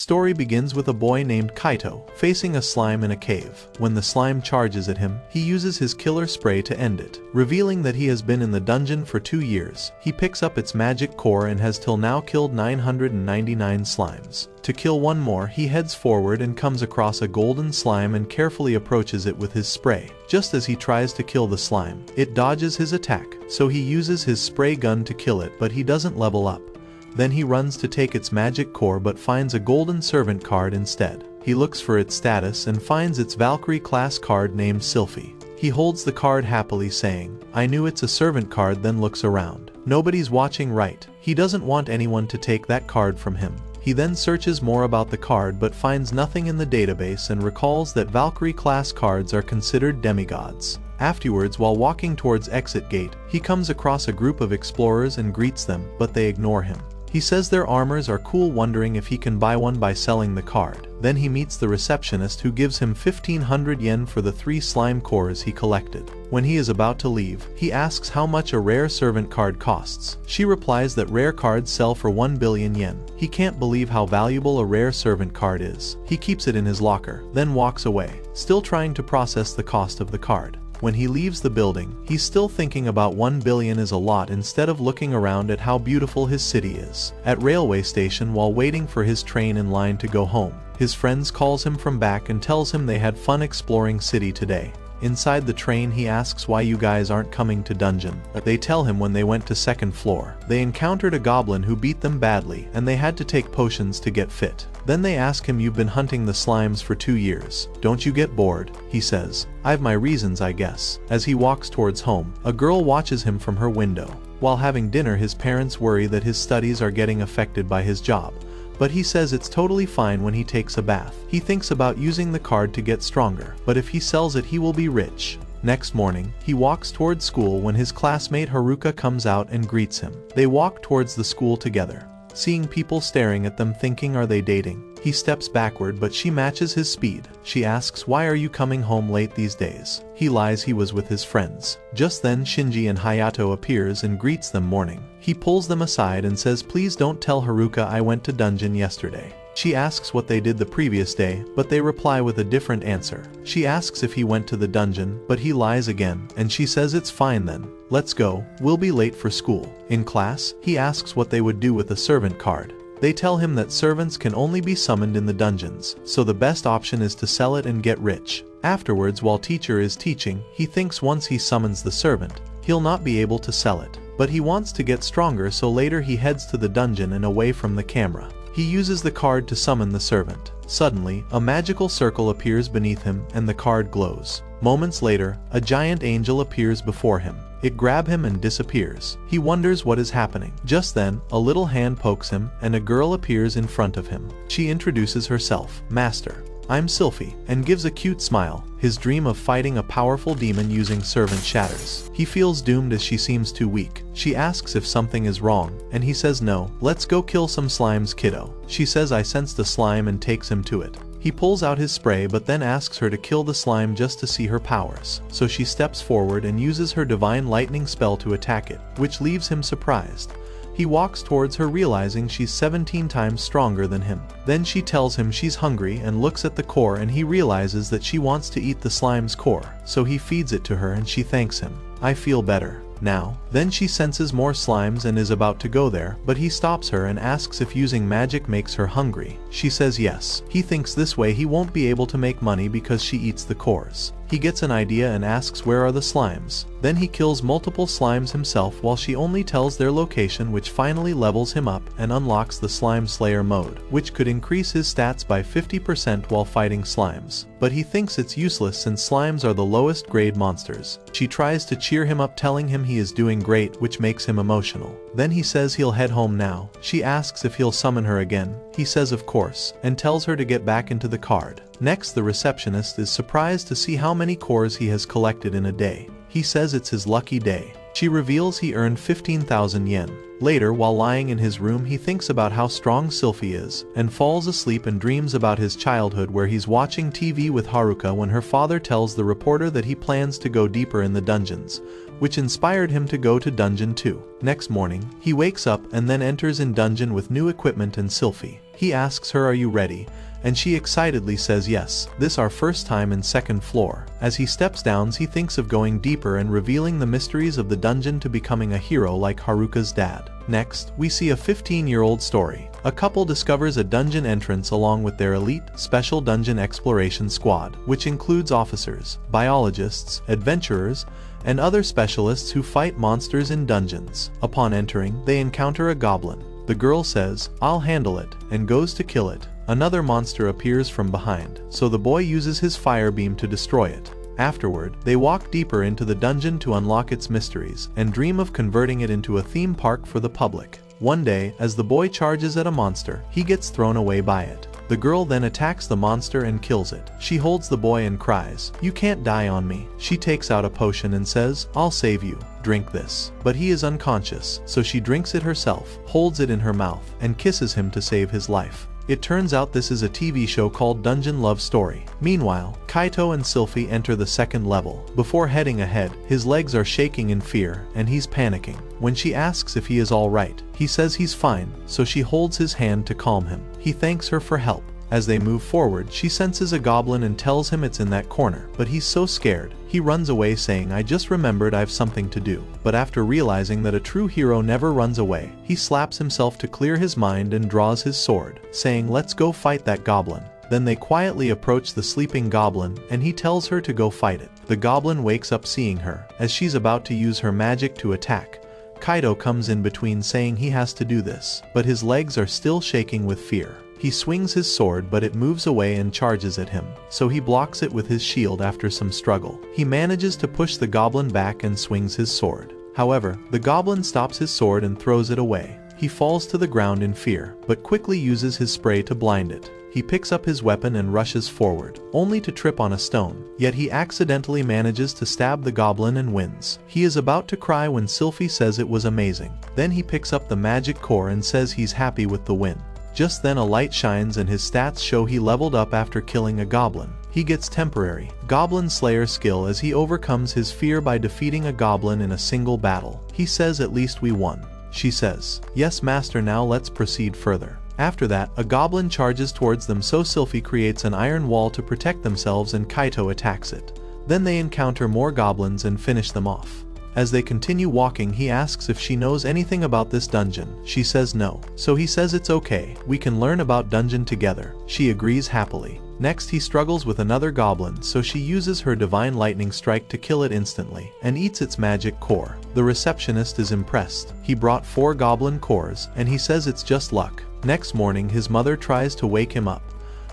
story begins with a boy named Kaito facing a slime in a cave. When the slime charges at him, he uses his killer spray to end it. Revealing that he has been in the dungeon for 2 years, he picks up its magic core and has till now killed 999 slimes. To kill one more, he heads forward and comes across a golden slime and carefully approaches it with his spray. Just as he tries to kill the slime, it dodges his attack, so he uses his spray gun to kill it, but he doesn't level up. Then he runs to take its magic core but finds a golden servant card instead. He looks for its status and finds its Valkyrie class card named Sulfie. He holds the card happily saying, "I knew it's a servant card," then looks around. Nobody's watching, right? He doesn't want anyone to take that card from him. He then searches more about the card but finds nothing in the database and recalls that Valkyrie class cards are considered demigods. Afterwards, while walking towards exit gate, he comes across a group of explorers and greets them, but they ignore him. He says their armors are cool, wondering if he can buy one by selling the card. Then he meets the receptionist who gives him 1500 yen for the 3 slime cores he collected. When he is about to leave, he asks how much a rare servant card costs. She replies that rare cards sell for 1 billion yen. He can't believe how valuable a rare servant card is. He keeps it in his locker, then walks away, still trying to process the cost of the card. When he leaves the building, he's still thinking about 1 billion is a lot instead of looking around at how beautiful his city is. At railway station, while waiting for his train in line to go home, his friends calls him from back and tells him they had fun exploring city today. Inside the train, he asks why you guys aren't coming to dungeon. They tell him when they went to 2nd floor, they encountered a goblin who beat them badly and they had to take potions to get fit. Then they ask him, "You've been hunting the slimes for 2 years. Don't you get bored?" He says, "I've my reasons, I guess." As he walks towards home, a girl watches him from her window. While having dinner, his parents worry that his studies are getting affected by his job, but he says it's totally fine when he takes a bath. He thinks about using the card to get stronger, but if he sells it he will be rich. Next morning, he walks towards school when his classmate Haruka comes out and greets him. They walk towards the school together. Seeing people staring at them, thinking, are they dating? He steps backward, but she matches his speed. She asks, "Why are you coming home late these days?" He lies he was with his friends. Just then Shinji and Hayato appears and greets them morning. He pulls them aside and says, "Please don't tell Haruka I went to dungeon yesterday." She asks what they did the previous day, but they reply with a different answer. She asks if he went to the dungeon, but he lies again, and she says, "It's fine then. Let's go, we'll be late for school." In class, he asks what they would do with a servant card. They tell him that servants can only be summoned in the dungeons, so the best option is to sell it and get rich. Afterwards, while teacher is teaching, he thinks once he summons the servant, he'll not be able to sell it. But he wants to get stronger, so later he heads to the dungeon and away from the camera. He uses the card to summon the servant. Suddenly, a magical circle appears beneath him and the card glows. Moments later, a giant angel appears before him. It grabs him and disappears. He wonders what is happening. Just then, a little hand pokes him and a girl appears in front of him. She introduces herself, "Master, I'm Sulfie," and gives a cute smile. His dream of fighting a powerful demon using servant shatters. He feels doomed as she seems too weak. She asks if something is wrong, and he says no. "Let's go kill some slimes, kiddo." She says, "I sensed a slime," and takes him to it. He pulls out his spray but then asks her to kill the slime just to see her powers. So she steps forward and uses her divine lightning spell to attack it, which leaves him surprised. He walks towards her, realizing she's 17 times stronger than him. Then she tells him she's hungry and looks at the core, and he realizes that she wants to eat the slime's core. So he feeds it to her and she thanks him. "I feel better now." Then she senses more slimes and is about to go there, but he stops her and asks if using magic makes her hungry. She says yes. He thinks this way he won't be able to make money because she eats the cores. He gets an idea and asks where are the slimes. Then he kills multiple slimes himself while she only tells their location, which finally levels him up and unlocks the Slime Slayer mode, which could increase his stats by 50% while fighting slimes. But he thinks it's useless since slimes are the lowest grade monsters. She tries to cheer him up, telling him he is doing great, which makes him emotional. Then he says he'll head home now. She asks if he'll summon her again. He says of course, and tells her to get back into the card. Next, the receptionist is surprised to see how many cores he has collected in a day. He says it's his lucky day. She reveals he earned 15,000 yen. Later, while lying in his room, he thinks about how strong Sulfie is, and falls asleep and dreams about his childhood where he's watching TV with Haruka when her father tells the reporter that he plans to go deeper in the dungeons, which inspired him to go to dungeon 2. Next morning, he wakes up and then enters in dungeon with new equipment and Sulfie. He asks her, "Are you ready?" And she excitedly says yes, this our first time in second floor. As he steps down, he thinks of going deeper and revealing the mysteries of the dungeon to becoming a hero like Haruka's dad. Next, we see a 15-year-old story. A couple discovers a dungeon entrance along with their elite, special dungeon exploration squad, which includes officers, biologists, adventurers, and other specialists who fight monsters in dungeons. Upon entering, they encounter a goblin. The girl says, "I'll handle it," and goes to kill it. Another monster appears from behind, so the boy uses his fire beam to destroy it. Afterward, they walk deeper into the dungeon to unlock its mysteries, and dream of converting it into a theme park for the public. One day, as the boy charges at a monster, he gets thrown away by it. The girl then attacks the monster and kills it. She holds the boy and cries, "You can't die on me." She takes out a potion and says, "I'll save you. Drink this." But he is unconscious, so she drinks it herself, holds it in her mouth, and kisses him to save his life. It turns out this is a TV show called Dungeon Love Story. Meanwhile, Kaito and Sulfie enter the second level. Before heading ahead, his legs are shaking in fear, and he's panicking. When she asks if he is alright, he says he's fine, so she holds his hand to calm him. He thanks her for help. As they move forward, she senses a goblin and tells him it's in that corner, but he's so scared. He runs away saying, "I just remembered I've something to do." But after realizing that a true hero never runs away, he slaps himself to clear his mind and draws his sword, saying, "Let's go fight that goblin." Then they quietly approach the sleeping goblin, and he tells her to go fight it. The goblin wakes up seeing her. As she's about to use her magic to attack, Kaito comes in between saying he has to do this, but his legs are still shaking with fear. He swings his sword, but it moves away and charges at him, so he blocks it with his shield. After some struggle, he manages to push the goblin back and swings his sword. However, the goblin stops his sword and throws it away. He falls to the ground in fear, but quickly uses his spray to blind it. He picks up his weapon and rushes forward, only to trip on a stone, yet he accidentally manages to stab the goblin and wins. He is about to cry when Sulfie says it was amazing. Then he picks up the magic core and says he's happy with the win. Just then a light shines and his stats show he leveled up after killing a goblin. He gets temporary Goblin Slayer skill as he overcomes his fear by defeating a goblin in a single battle. He says, "At least we won." She says, "Yes master, now let's proceed further." After that, a goblin charges towards them, so Sulfie creates an iron wall to protect themselves and Kaito attacks it. Then they encounter more goblins and finish them off. As they continue walking, he asks if she knows anything about this dungeon. She says no. So he says it's okay, we can learn about dungeon together. She agrees happily. Next he struggles with another goblin, so she uses her divine lightning strike to kill it instantly, and eats its magic core. The receptionist is impressed. He brought 4 goblin cores, and he says it's just luck. Next morning his mother tries to wake him up,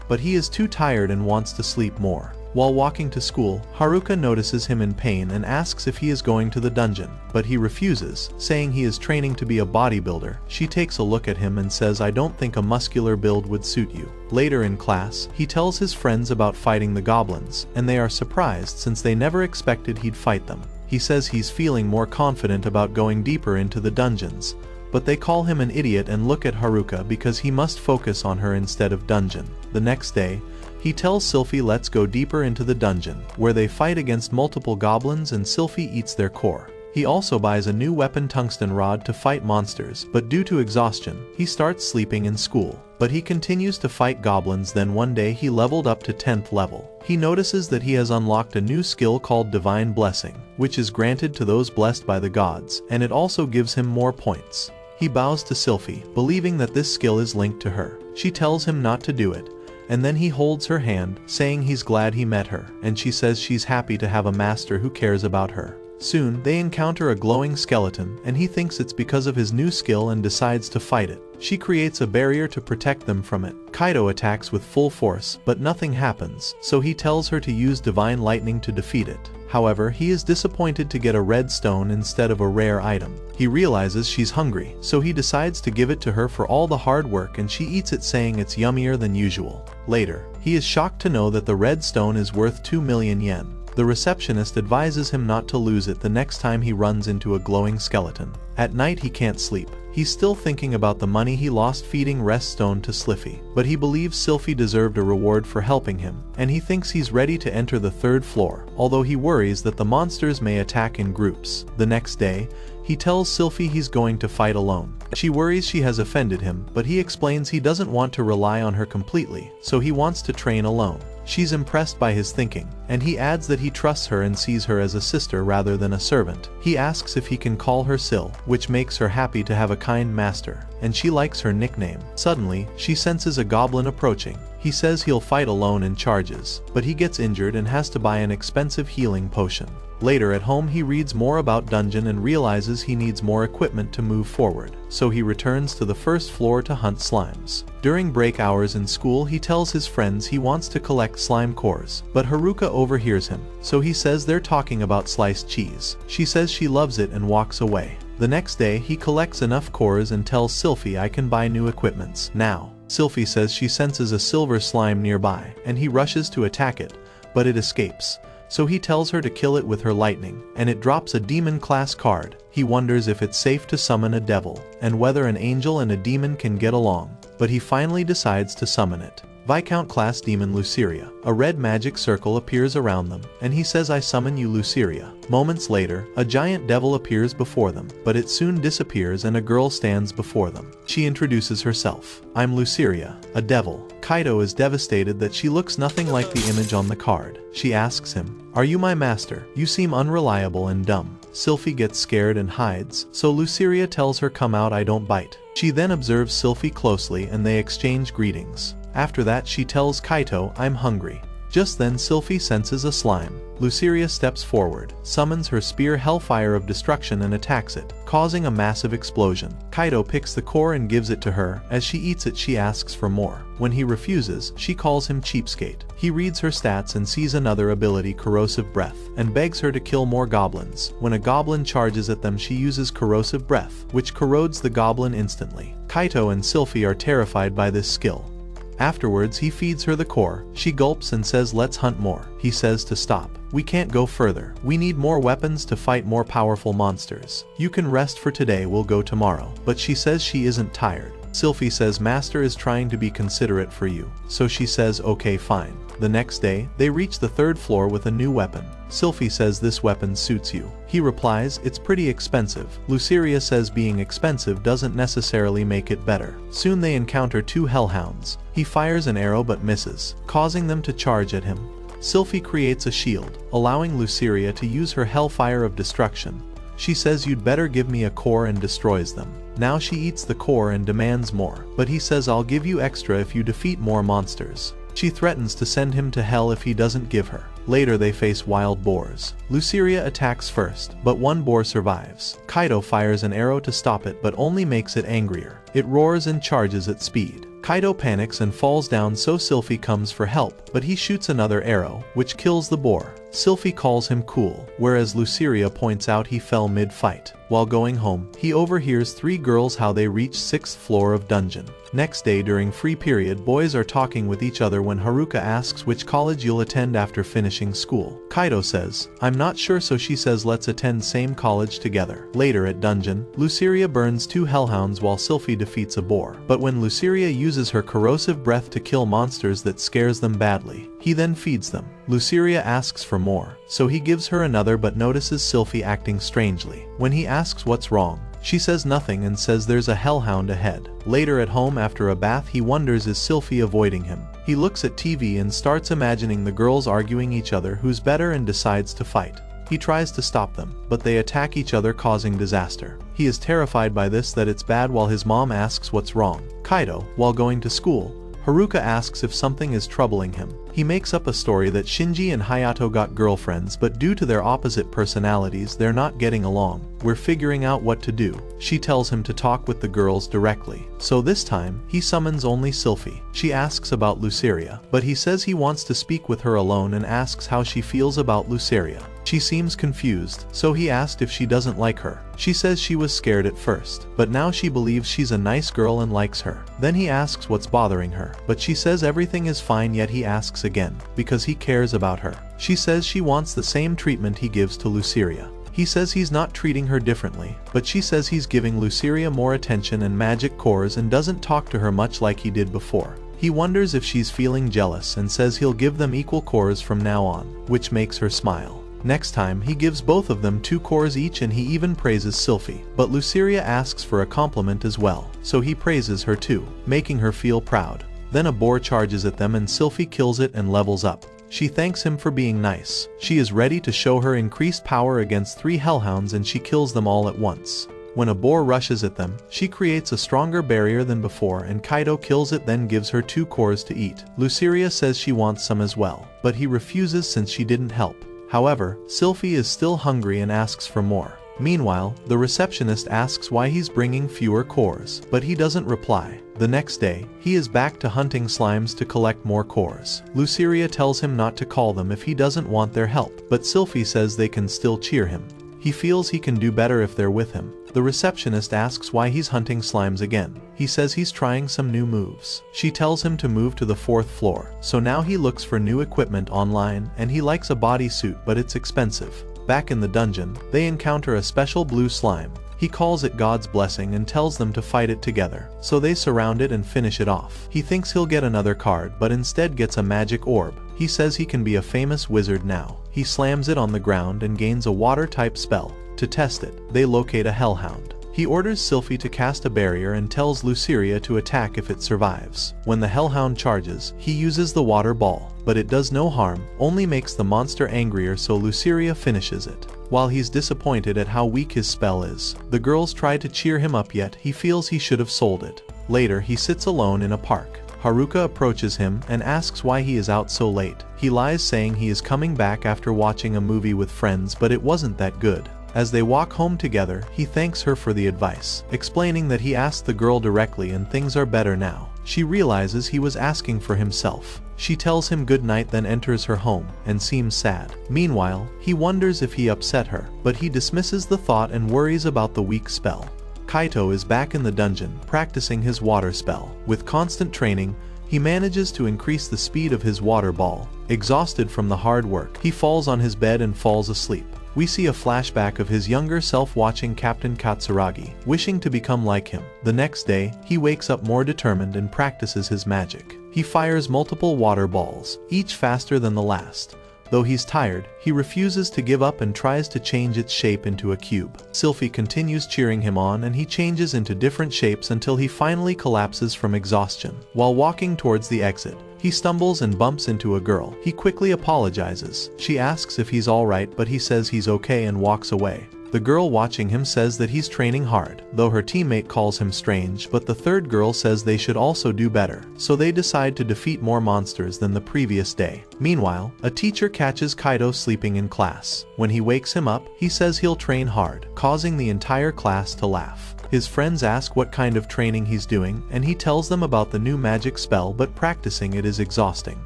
but he is too tired and wants to sleep more. While walking to school, Haruka notices him in pain and asks if he is going to the dungeon, but he refuses, saying he is training to be a bodybuilder. She takes a look at him and says, "I don't think a muscular build would suit you." Later in class, he tells his friends about fighting the goblins, and they are surprised since they never expected he'd fight them. He says he's feeling more confident about going deeper into the dungeons, but they call him an idiot and look at Haruka because he must focus on her instead of dungeon. The next day, he tells Sulfie let's go deeper into the dungeon, where they fight against multiple goblins and Sulfie eats their core. He also buys a new weapon, tungsten rod, to fight monsters, but due to exhaustion, he starts sleeping in school. But he continues to fight goblins. Then one day he leveled up to 10th level. He notices that he has unlocked a new skill called Divine Blessing, which is granted to those blessed by the gods, and it also gives him more points. He bows to Sulfie, believing that this skill is linked to her. She tells him not to do it, and then he holds her hand, saying he's glad he met her, and she says she's happy to have a master who cares about her. Soon, they encounter a glowing skeleton, and he thinks it's because of his new skill and decides to fight it. She creates a barrier to protect them from it. Kaito attacks with full force, but nothing happens, so he tells her to use Divine Lightning to defeat it. However, he is disappointed to get a red stone instead of a rare item. He realizes she's hungry, so he decides to give it to her for all the hard work, and she eats it saying it's yummier than usual. Later, he is shocked to know that the red stone is worth 2 million yen. The receptionist advises him not to lose it the next time he runs into a glowing skeleton. At night he can't sleep. He's still thinking about the money he lost feeding Rest Stone to Sulfie, but he believes Sulfie deserved a reward for helping him, and he thinks he's ready to enter the 3rd floor, although he worries that the monsters may attack in groups. The next day, he tells Sulfie he's going to fight alone. She worries she has offended him, but he explains he doesn't want to rely on her completely, so he wants to train alone. She's impressed by his thinking, and he adds that he trusts her and sees her as a sister rather than a servant. He asks if he can call her Sil, which makes her happy to have a kind master, and she likes her nickname. Suddenly, she senses a goblin approaching. He says he'll fight alone and charges, but he gets injured and has to buy an expensive healing potion. Later at home he reads more about dungeon and realizes he needs more equipment to move forward, so he returns to the 1st floor to hunt slimes. During break hours in school he tells his friends he wants to collect slime cores, but Haruka overhears him, so he says they're talking about sliced cheese. She says she loves it and walks away. The next day he collects enough cores and tells Sulfie I can buy new equipments now. Sulfie says she senses a silver slime nearby, and he rushes to attack it, but it escapes. So he tells her to kill it with her lightning, and it drops a demon class card. He wonders if it's safe to summon a devil, and whether an angel and a demon can get along, but he finally decides to summon it. Viscount class demon Luceria. A red magic circle appears around them, and he says I summon you Luceria. Moments later, a giant devil appears before them, but it soon disappears and a girl stands before them. She introduces herself. I'm Luceria, a devil. Kaito is devastated that she looks nothing like the image on the card. She asks him, are you my master? You seem unreliable and dumb. Sulfie gets scared and hides, so Luceria tells her come out I don't bite. She then observes Sulfie closely and they exchange greetings. After that she tells Kaito I'm hungry. Just then Sulfie senses a slime. Luceria steps forward, summons her spear Hellfire of Destruction and attacks it, causing a massive explosion. Kaito picks the core and gives it to her. As she eats it she asks for more. When he refuses, she calls him cheapskate. He reads her stats and sees another ability Corrosive Breath, and begs her to kill more goblins. When a goblin charges at them she uses Corrosive Breath, which corrodes the goblin instantly. Kaito and Sulfie are terrified by this skill. Afterwards he feeds her the core. She gulps and says let's hunt more. He says to stop. We can't go further. We need more weapons to fight more powerful monsters. You can rest for today, we'll go tomorrow. But she says she isn't tired. Sulfie says Master is trying to be considerate for you. So she says okay fine. The next day, they reach the 3rd floor with a new weapon. Sulfie says this weapon suits you. He replies, it's pretty expensive. Luceria says being expensive doesn't necessarily make it better. Soon they encounter 2 hellhounds. He fires an arrow but misses, causing them to charge at him. Sulfie creates a shield, allowing Luceria to use her Hellfire of Destruction. She says you'd better give me a core and destroys them. Now she eats the core and demands more, but he says I'll give you extra if you defeat more monsters. She threatens to send him to hell if he doesn't give her. Later they face wild boars. Luceria attacks first, but one boar survives. Kaito fires an arrow to stop it but only makes it angrier. It roars and charges at speed. Kaito panics and falls down so Sulfie comes for help, but he shoots another arrow, which kills the boar. Sulfie calls him cool, whereas Luceria points out he fell mid-fight. While going home, he overhears 3 girls how they reach 6th floor of dungeon. Next day during free period boys are talking with each other when Haruka asks which college you'll attend after finishing school. Kaito says, I'm not sure, so she says let's attend same college together. Later at dungeon, Luceria burns 2 hellhounds while Sulfie defeats a boar. But when Luceria uses her corrosive breath to kill monsters that scares them badly, he then feeds them. Luceria asks for more, so he gives her another but notices Sulfie acting strangely. When he asks what's wrong, she says nothing and says there's a hellhound ahead. Later at home after a bath he wonders is Sulfie avoiding him. He looks at TV and starts imagining the girls arguing each other who's better and decides to fight. He tries to stop them, but they attack each other causing disaster. He is terrified by this that it's bad while his mom asks what's wrong. Kaito, while going to school, Haruka asks if something is troubling him. He makes up a story that Shinji and Hayato got girlfriends but due to their opposite personalities they're not getting along. We're figuring out what to do. She tells him to talk with the girls directly. So this time, he summons only Sulfie. She asks about Luceria, but he says he wants to speak with her alone and asks how she feels about Luceria. She seems confused, so he asked if she doesn't like her. She says she was scared at first, but now she believes she's a nice girl and likes her. Then he asks what's bothering her, but she says everything is fine, yet he asks again, because he cares about her. She says she wants the same treatment he gives to Luceria. He says he's not treating her differently, but she says he's giving Luciria more attention and magic cores and doesn't talk to her much like he did before. He wonders if she's feeling jealous and says he'll give them equal cores from now on, which makes her smile. Next time, he gives both of them 2 cores each and he even praises Sulfie. But Luciria asks for a compliment as well, so he praises her too, making her feel proud. Then a boar charges at them and Sulfie kills it and levels up. She thanks him for being nice. She is ready to show her increased power against 3 hellhounds and she kills them all at once. When a boar rushes at them, she creates a stronger barrier than before and Kaito kills it, then gives her 2 cores to eat. Luciria says she wants some as well, but he refuses since she didn't help. However, Sulfie is still hungry and asks for more. Meanwhile, the receptionist asks why he's bringing fewer cores, but he doesn't reply. The next day, he is back to hunting slimes to collect more cores. Luciria tells him not to call them if he doesn't want their help, but Sulfie says they can still cheer him. He feels he can do better if they're with him. The receptionist asks why he's hunting slimes again. He says he's trying some new moves. She tells him to move to the 4th floor, so now he looks for new equipment online and he likes a bodysuit, but it's expensive. Back in the dungeon, they encounter a special blue slime. He calls it God's blessing and tells them to fight it together, so they surround it and finish it off. He thinks he'll get another card but instead gets a magic orb. He says he can be a famous wizard now. He slams it on the ground and gains a water-type spell. To test it, they locate a hellhound. He orders Sulfie to cast a barrier and tells Luciria to attack if it survives. When the hellhound charges, he uses the water ball, but it does no harm, only makes the monster angrier, so Luciria finishes it. While he's disappointed at how weak his spell is, the girls try to cheer him up, yet he feels he should have sold it. Later, he sits alone in a park. Haruka approaches him and asks why he is out so late. He lies, saying he is coming back after watching a movie with friends, but it wasn't that good. As they walk home together, he thanks her for the advice, explaining that he asked the girl directly and things are better now. She realizes he was asking for himself. She tells him good night, then enters her home and seems sad. Meanwhile, he wonders if he upset her, but he dismisses the thought and worries about the weak spell. Kaito is back in the dungeon, practicing his water spell. With constant training, he manages to increase the speed of his water ball. Exhausted from the hard work, he falls on his bed and falls asleep. We see a flashback of his younger self watching Captain Katsuragi, wishing to become like him. The next day, he wakes up more determined and practices his magic. He fires multiple water balls, each faster than the last. Though he's tired, he refuses to give up and tries to change its shape into a cube. Sulfie continues cheering him on and he changes into different shapes until he finally collapses from exhaustion. While walking towards the exit, he stumbles and bumps into a girl. He quickly apologizes. She asks if he's alright, but he says he's okay and walks away. The girl watching him says that he's training hard, though her teammate calls him strange, but the third girl says they should also do better, so they decide to defeat more monsters than the previous day. Meanwhile, a teacher catches Kaito sleeping in class. When he wakes him up, he says he'll train hard, causing the entire class to laugh. His friends ask what kind of training he's doing, and he tells them about the new magic spell, but practicing it is exhausting.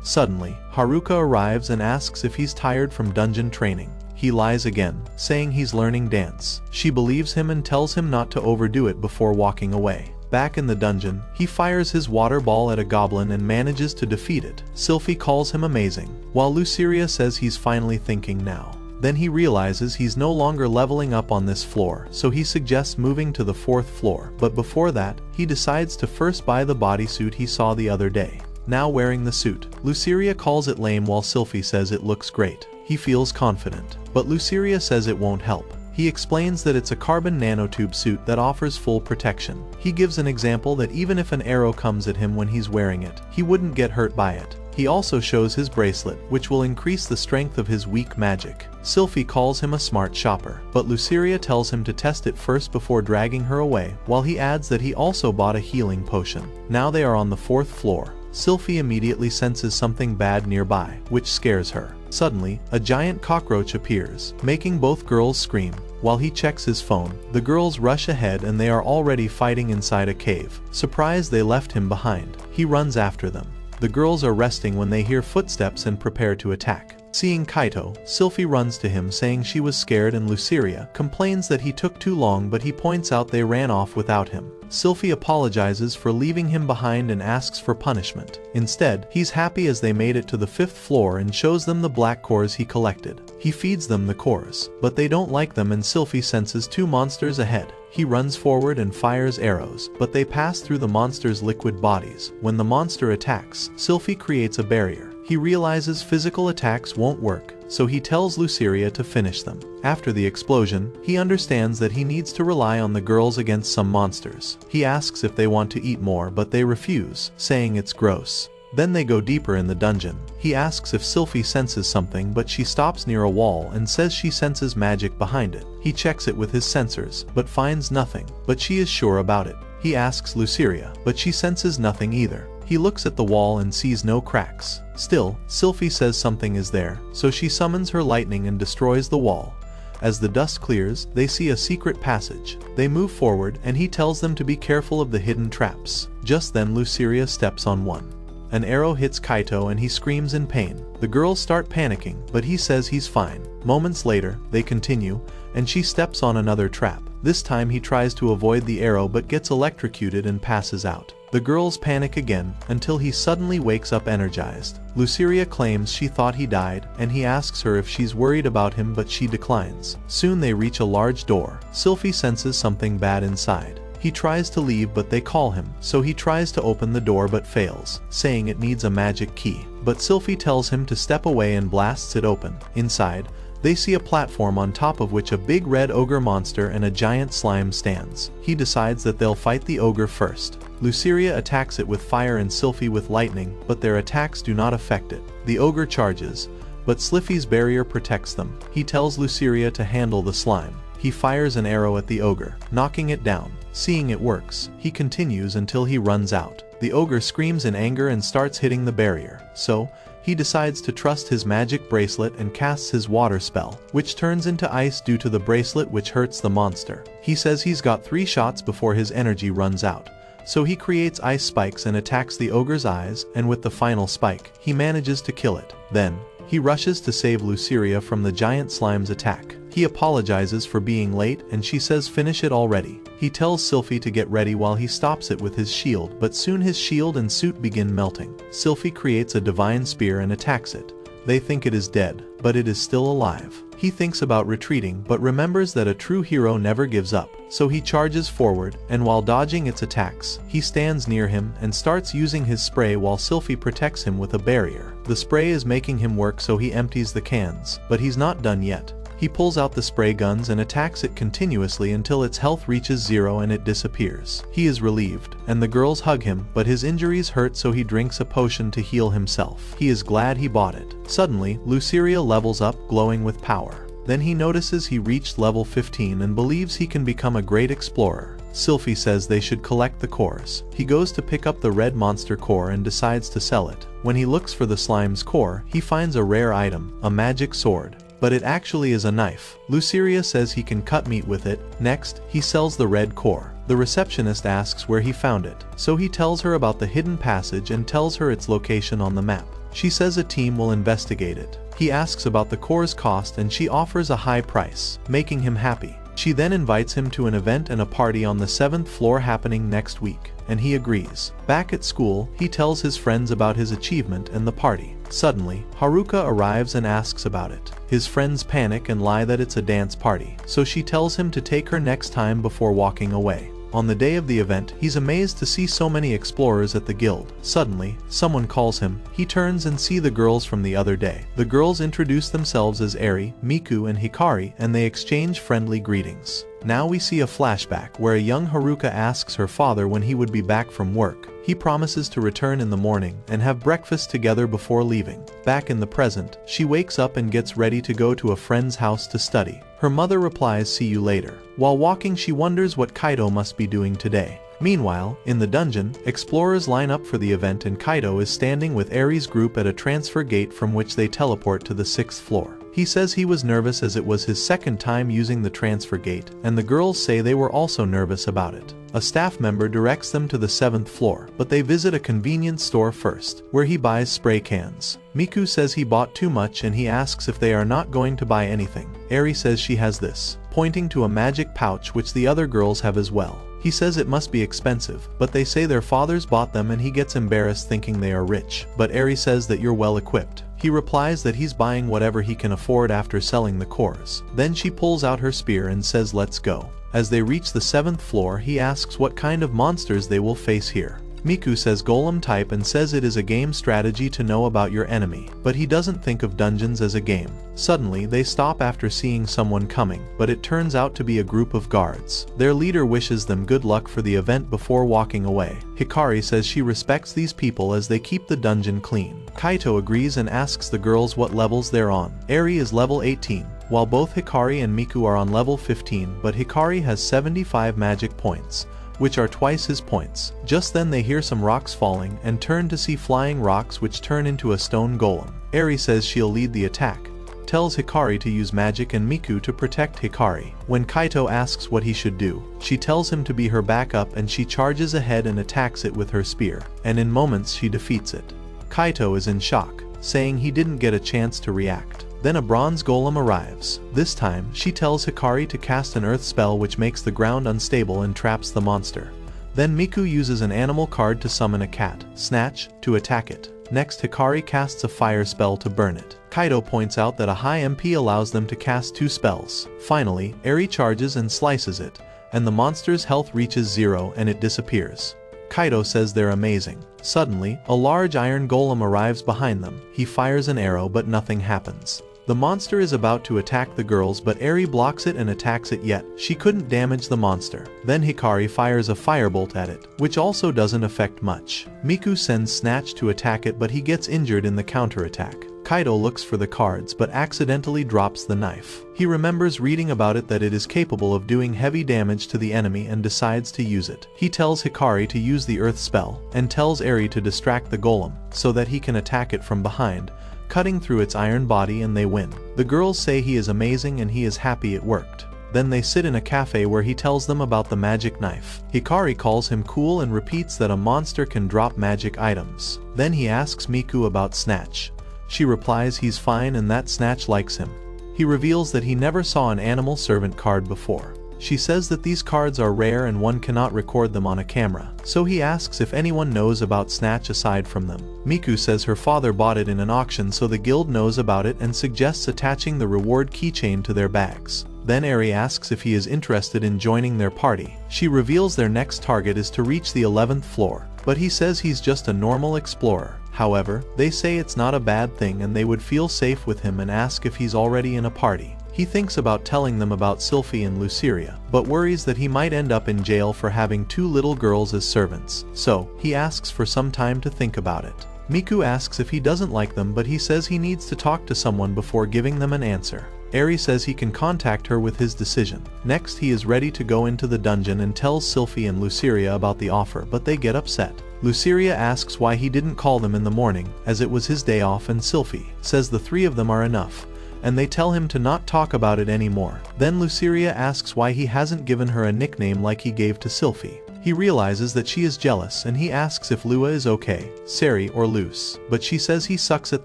Suddenly, Haruka arrives and asks if he's tired from dungeon training. He lies again, saying he's learning dance. She believes him and tells him not to overdo it before walking away. Back in the dungeon, he fires his water ball at a goblin and manages to defeat it. Sulfie calls him amazing, while Luciria says he's finally thinking now. Then he realizes he's no longer leveling up on this floor, so he suggests moving to the 4th floor. But before that, he decides to first buy the bodysuit he saw the other day. Now wearing the suit, Luciria calls it lame while Sulfie says it looks great. He feels confident, but Luciria says it won't help. He explains that it's a carbon nanotube suit that offers full protection. He gives an example that even if an arrow comes at him when he's wearing it, he wouldn't get hurt by it. He also shows his bracelet, which will increase the strength of his weak magic. Sulfie calls him a smart shopper, but Luciria tells him to test it first before dragging her away, while he adds that he also bought a healing potion. Now they are on the 4th floor. Sulfie immediately senses something bad nearby, which scares her. Suddenly, a giant cockroach appears, making both girls scream. While he checks his phone, the girls rush ahead and they are already fighting inside a cave. Surprised they left him behind, he runs after them. The girls are resting when they hear footsteps and prepare to attack. Seeing Kaito, Sulfie runs to him saying she was scared, and Luciria complains that he took too long, but he points out they ran off without him. Sulfie apologizes for leaving him behind and asks for punishment. Instead, he's happy as they made it to the 5th floor and shows them the black cores he collected. He feeds them the cores, but they don't like them and Sulfie senses two monsters ahead. He runs forward and fires arrows, but they pass through the monster's liquid bodies. When the monster attacks, Sulfie creates a barrier. He realizes physical attacks won't work, so he tells Luciria to finish them. After the explosion, he understands that he needs to rely on the girls against some monsters. He asks if they want to eat more, but they refuse, saying it's gross. Then they go deeper in the dungeon. He asks if Sulfie senses something, but she stops near a wall and says she senses magic behind it. He checks it with his sensors, but finds nothing, but she is sure about it. He asks Luciria, but she senses nothing either. He looks at the wall and sees no cracks. Still, Sulfie says something is there, so she summons her lightning and destroys the wall. As the dust clears, they see a secret passage. They move forward, and he tells them to be careful of the hidden traps. Just then Luciria steps on one. An arrow hits Kaito and he screams in pain. The girls start panicking, but he says he's fine. Moments later, they continue, and she steps on another trap. This time he tries to avoid the arrow but gets electrocuted and passes out. The girls panic again, until he suddenly wakes up energized. Luciria claims she thought he died, and he asks her if she's worried about him, but she declines. Soon they reach a large door. Sulfie senses something bad inside. He tries to leave, but they call him, so he tries to open the door but fails, saying it needs a magic key. But Sulfie tells him to step away and blasts it open. Inside, they see a platform on top of which a big red ogre monster and a giant slime stands. He decides that they'll fight the ogre first. Luciria attacks it with fire and Sulfie with lightning, but their attacks do not affect it. The ogre charges, but Sulfie's barrier protects them. He tells Luciria to handle the slime. He fires an arrow at the ogre, knocking it down. Seeing it works, he continues until he runs out. The ogre screams in anger and starts hitting the barrier, so he decides to trust his magic bracelet and casts his water spell, which turns into ice due to the bracelet, which hurts the monster. He says he's got 3 shots before his energy runs out, so he creates ice spikes and attacks the ogre's eyes, and with the final spike, he manages to kill it. Then, he rushes to save Luciria from the giant slime's attack. He apologizes for being late and she says finish it already. He tells Sulfie to get ready while he stops it with his shield, but soon his shield and suit begin melting. Sulfie creates a divine spear and attacks it. They think it is dead, but it is still alive. He thinks about retreating but remembers that a true hero never gives up, so he charges forward, and while dodging its attacks, he stands near him and starts using his spray while Sulfie protects him with a barrier. The spray is making him work, so he empties the cans, but he's not done yet. He pulls out the spray guns and attacks it continuously until its health reaches 0 and it disappears. He is relieved, and the girls hug him, but his injuries hurt, so he drinks a potion to heal himself. He is glad he bought it. Suddenly, Luciria levels up, glowing with power. Then he notices he reached level 15 and believes he can become a great explorer. Sulfie says they should collect the cores. He goes to pick up the red monster core and decides to sell it. When he looks for the slime's core, he finds a rare item, a magic sword. But it actually is a knife. Luciria says he can cut meat with it. Next, he sells the red core. The receptionist asks where he found it, so he tells her about the hidden passage and tells her its location on the map. She says a team will investigate it. He asks about the core's cost and she offers a high price, making him happy. She then invites him to an event and a party on the 7th floor happening next week, and he agrees. Back at school, he tells his friends about his achievement and the party. Suddenly, Haruka arrives and asks about it. His friends panic and lie that it's a dance party, so she tells him to take her next time before walking away. On the day of the event, he's amazed to see so many explorers at the guild. Suddenly, someone calls him. He turns and sees the girls from the other day. The girls introduce themselves as Eri, Miku, and Hikari, and they exchange friendly greetings. Now we see a flashback where a young Haruka asks her father when he would be back from work. He promises to return in the morning and have breakfast together before leaving. Back in the present, she wakes up and gets ready to go to a friend's house to study. Her mother replies, "See you later." While walking, she wonders what Kaito must be doing today. Meanwhile, in the dungeon, explorers line up for the event and Kaito is standing with Eri's group at a transfer gate from which they teleport to the 6th floor. He says he was nervous as it was his second time using the transfer gate, and the girls say they were also nervous about it. A staff member directs them to the 7th floor, but they visit a convenience store first, where he buys spray cans. Miku says he bought too much and he asks if they are not going to buy anything. Eri says she has this, pointing to a magic pouch which the other girls have as well. He says it must be expensive, but they say their fathers bought them and he gets embarrassed thinking they are rich. But Eri says that you're well equipped. He replies that he's buying whatever he can afford after selling the cores. Then she pulls out her spear and says let's go. As they reach the 7th floor, he asks what kind of monsters they will face here. Miku says golem type and says it is a game strategy to know about your enemy, but he doesn't think of dungeons as a game. Suddenly, they stop after seeing someone coming, but it turns out to be a group of guards. Their leader wishes them good luck for the event before walking away. Hikari says she respects these people as they keep the dungeon clean. Kaito agrees and asks the girls what levels they're on. Eri is level 18. While both Hikari and Miku are on level 15, but Hikari has 75 magic points, which are twice his points. Just then they hear some rocks falling and turn to see flying rocks which turn into a stone golem. Eri says she'll lead the attack, tells Hikari to use magic and Miku to protect Hikari. When Kaito asks what he should do, she tells him to be her backup and she charges ahead and attacks it with her spear, and in moments she defeats it. Kaito is in shock, saying he didn't get a chance to react. Then a bronze golem arrives. This time, she tells Hikari to cast an earth spell which makes the ground unstable and traps the monster. Then Miku uses an animal card to summon a cat, Snatch, to attack it. Next, Hikari casts a fire spell to burn it. Kaito points out that a high MP allows them to cast 2 spells. Finally, Eri charges and slices it, and the monster's health reaches 0 and it disappears. Kaito says they're amazing. Suddenly, a large iron golem arrives behind them. He fires an arrow but nothing happens. The monster is about to attack the girls but Eri blocks it and attacks it, yet she couldn't damage the monster. Then Hikari fires a firebolt at it, which also doesn't affect much. Miku sends Snatch to attack it but he gets injured in the counterattack. Kaito looks for the cards but accidentally drops the knife. He remembers reading about it that it is capable of doing heavy damage to the enemy and decides to use it. He tells Hikari to use the earth spell, and tells Eri to distract the golem, so that he can attack it from behind, cutting through its iron body, and they win. The girls say he is amazing and he is happy it worked. Then they sit in a cafe where he tells them about the magic knife. Hikari calls him cool and repeats that a monster can drop magic items. Then he asks Miku about Snatch. She replies he's fine and that Snatch likes him. He reveals that he never saw an animal servant card before. She says that these cards are rare and one cannot record them on a camera, so he asks if anyone knows about Snatch aside from them. Miku says her father bought it in an auction, so the guild knows about it and suggests attaching the reward keychain to their bags. Then Eri asks if he is interested in joining their party. She reveals their next target is to reach the 11th floor, but he says he's just a normal explorer. However, they say it's not a bad thing and they would feel safe with him and ask if he's already in a party. He thinks about telling them about Sulfie and Luceria, but worries that he might end up in jail for having 2 little girls as servants, so he asks for some time to think about it. Miku asks if he doesn't like them, but he says he needs to talk to someone before giving them an answer. Eri says he can contact her with his decision. Next, he is ready to go into the dungeon and tells Sulfie and Luceria about the offer, but they get upset. Luceria asks why he didn't call them in the morning, as it was his day off, and Sulfie says the 3 of them are enough, and they tell him to not talk about it anymore. Then Luceria asks why he hasn't given her a nickname like he gave to Sulfie. He realizes that she is jealous and he asks if Lua is okay, Sari or Luce, but she says he sucks at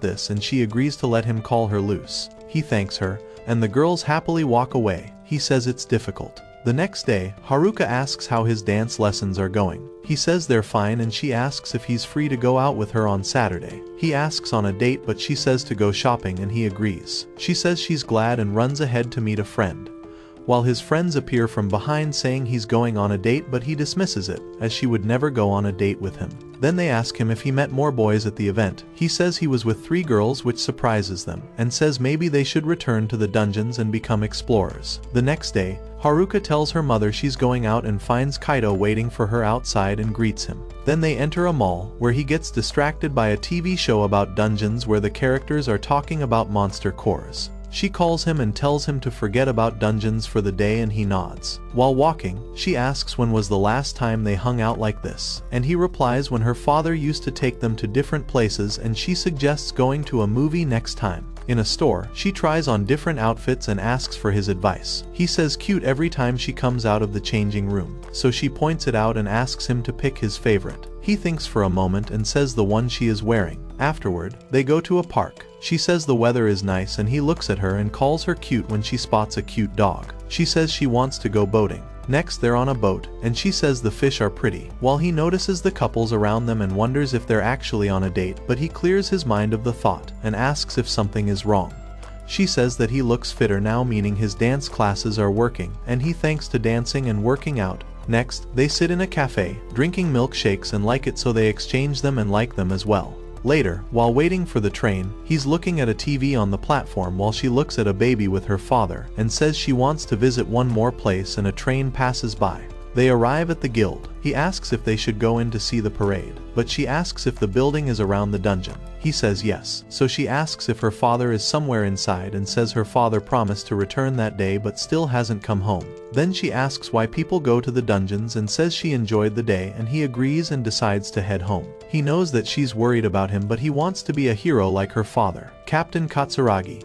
this and she agrees to let him call her Luce. He thanks her, and the girls happily walk away. He says it's difficult. The next day, Haruka asks how his dance lessons are going. He says they're fine and she asks if he's free to go out with her on Saturday. He asks on a date but she says to go shopping and he agrees. She says she's glad and runs ahead to meet a friend, while his friends appear from behind saying he's going on a date, but he dismisses it, as she would never go on a date with him. Then they ask him if he met more boys at the event. He says he was with 3 girls, which surprises them, and says maybe they should return to the dungeons and become explorers. The next day, Haruka tells her mother she's going out and finds Kaito waiting for her outside and greets him. Then they enter a mall, where he gets distracted by a TV show about dungeons where the characters are talking about monster cores. She calls him and tells him to forget about dungeons for the day and he nods. While walking, she asks when was the last time they hung out like this, and he replies when her father used to take them to different places, and she suggests going to a movie next time. In a store, she tries on different outfits and asks for his advice. He says cute every time she comes out of the changing room, so she points it out and asks him to pick his favorite. He thinks for a moment and says the one she is wearing. Afterward, they go to a park. She says the weather is nice and he looks at her and calls her cute when she spots a cute dog. She says she wants to go boating. Next they're on a boat, and she says the fish are pretty, while he notices the couples around them and wonders if they're actually on a date, but he clears his mind of the thought, and asks if something is wrong. She says that he looks fitter now, meaning his dance classes are working, and he thanks to dancing and working out. Next, they sit in a cafe, drinking milkshakes and like it, so they exchange them and like them as well. Later, while waiting for the train, he's looking at a TV on the platform while she looks at a baby with her father and says she wants to visit one more place, and a train passes by. They arrive at the guild. He asks if they should go in to see the parade, but she asks if the building is around the dungeon. He says yes, so she asks if her father is somewhere inside and says her father promised to return that day but still hasn't come home. Then she asks why people go to the dungeons and says she enjoyed the day, and he agrees and decides to head home. He knows that she's worried about him, but he wants to be a hero like her father, Captain Katsuragi.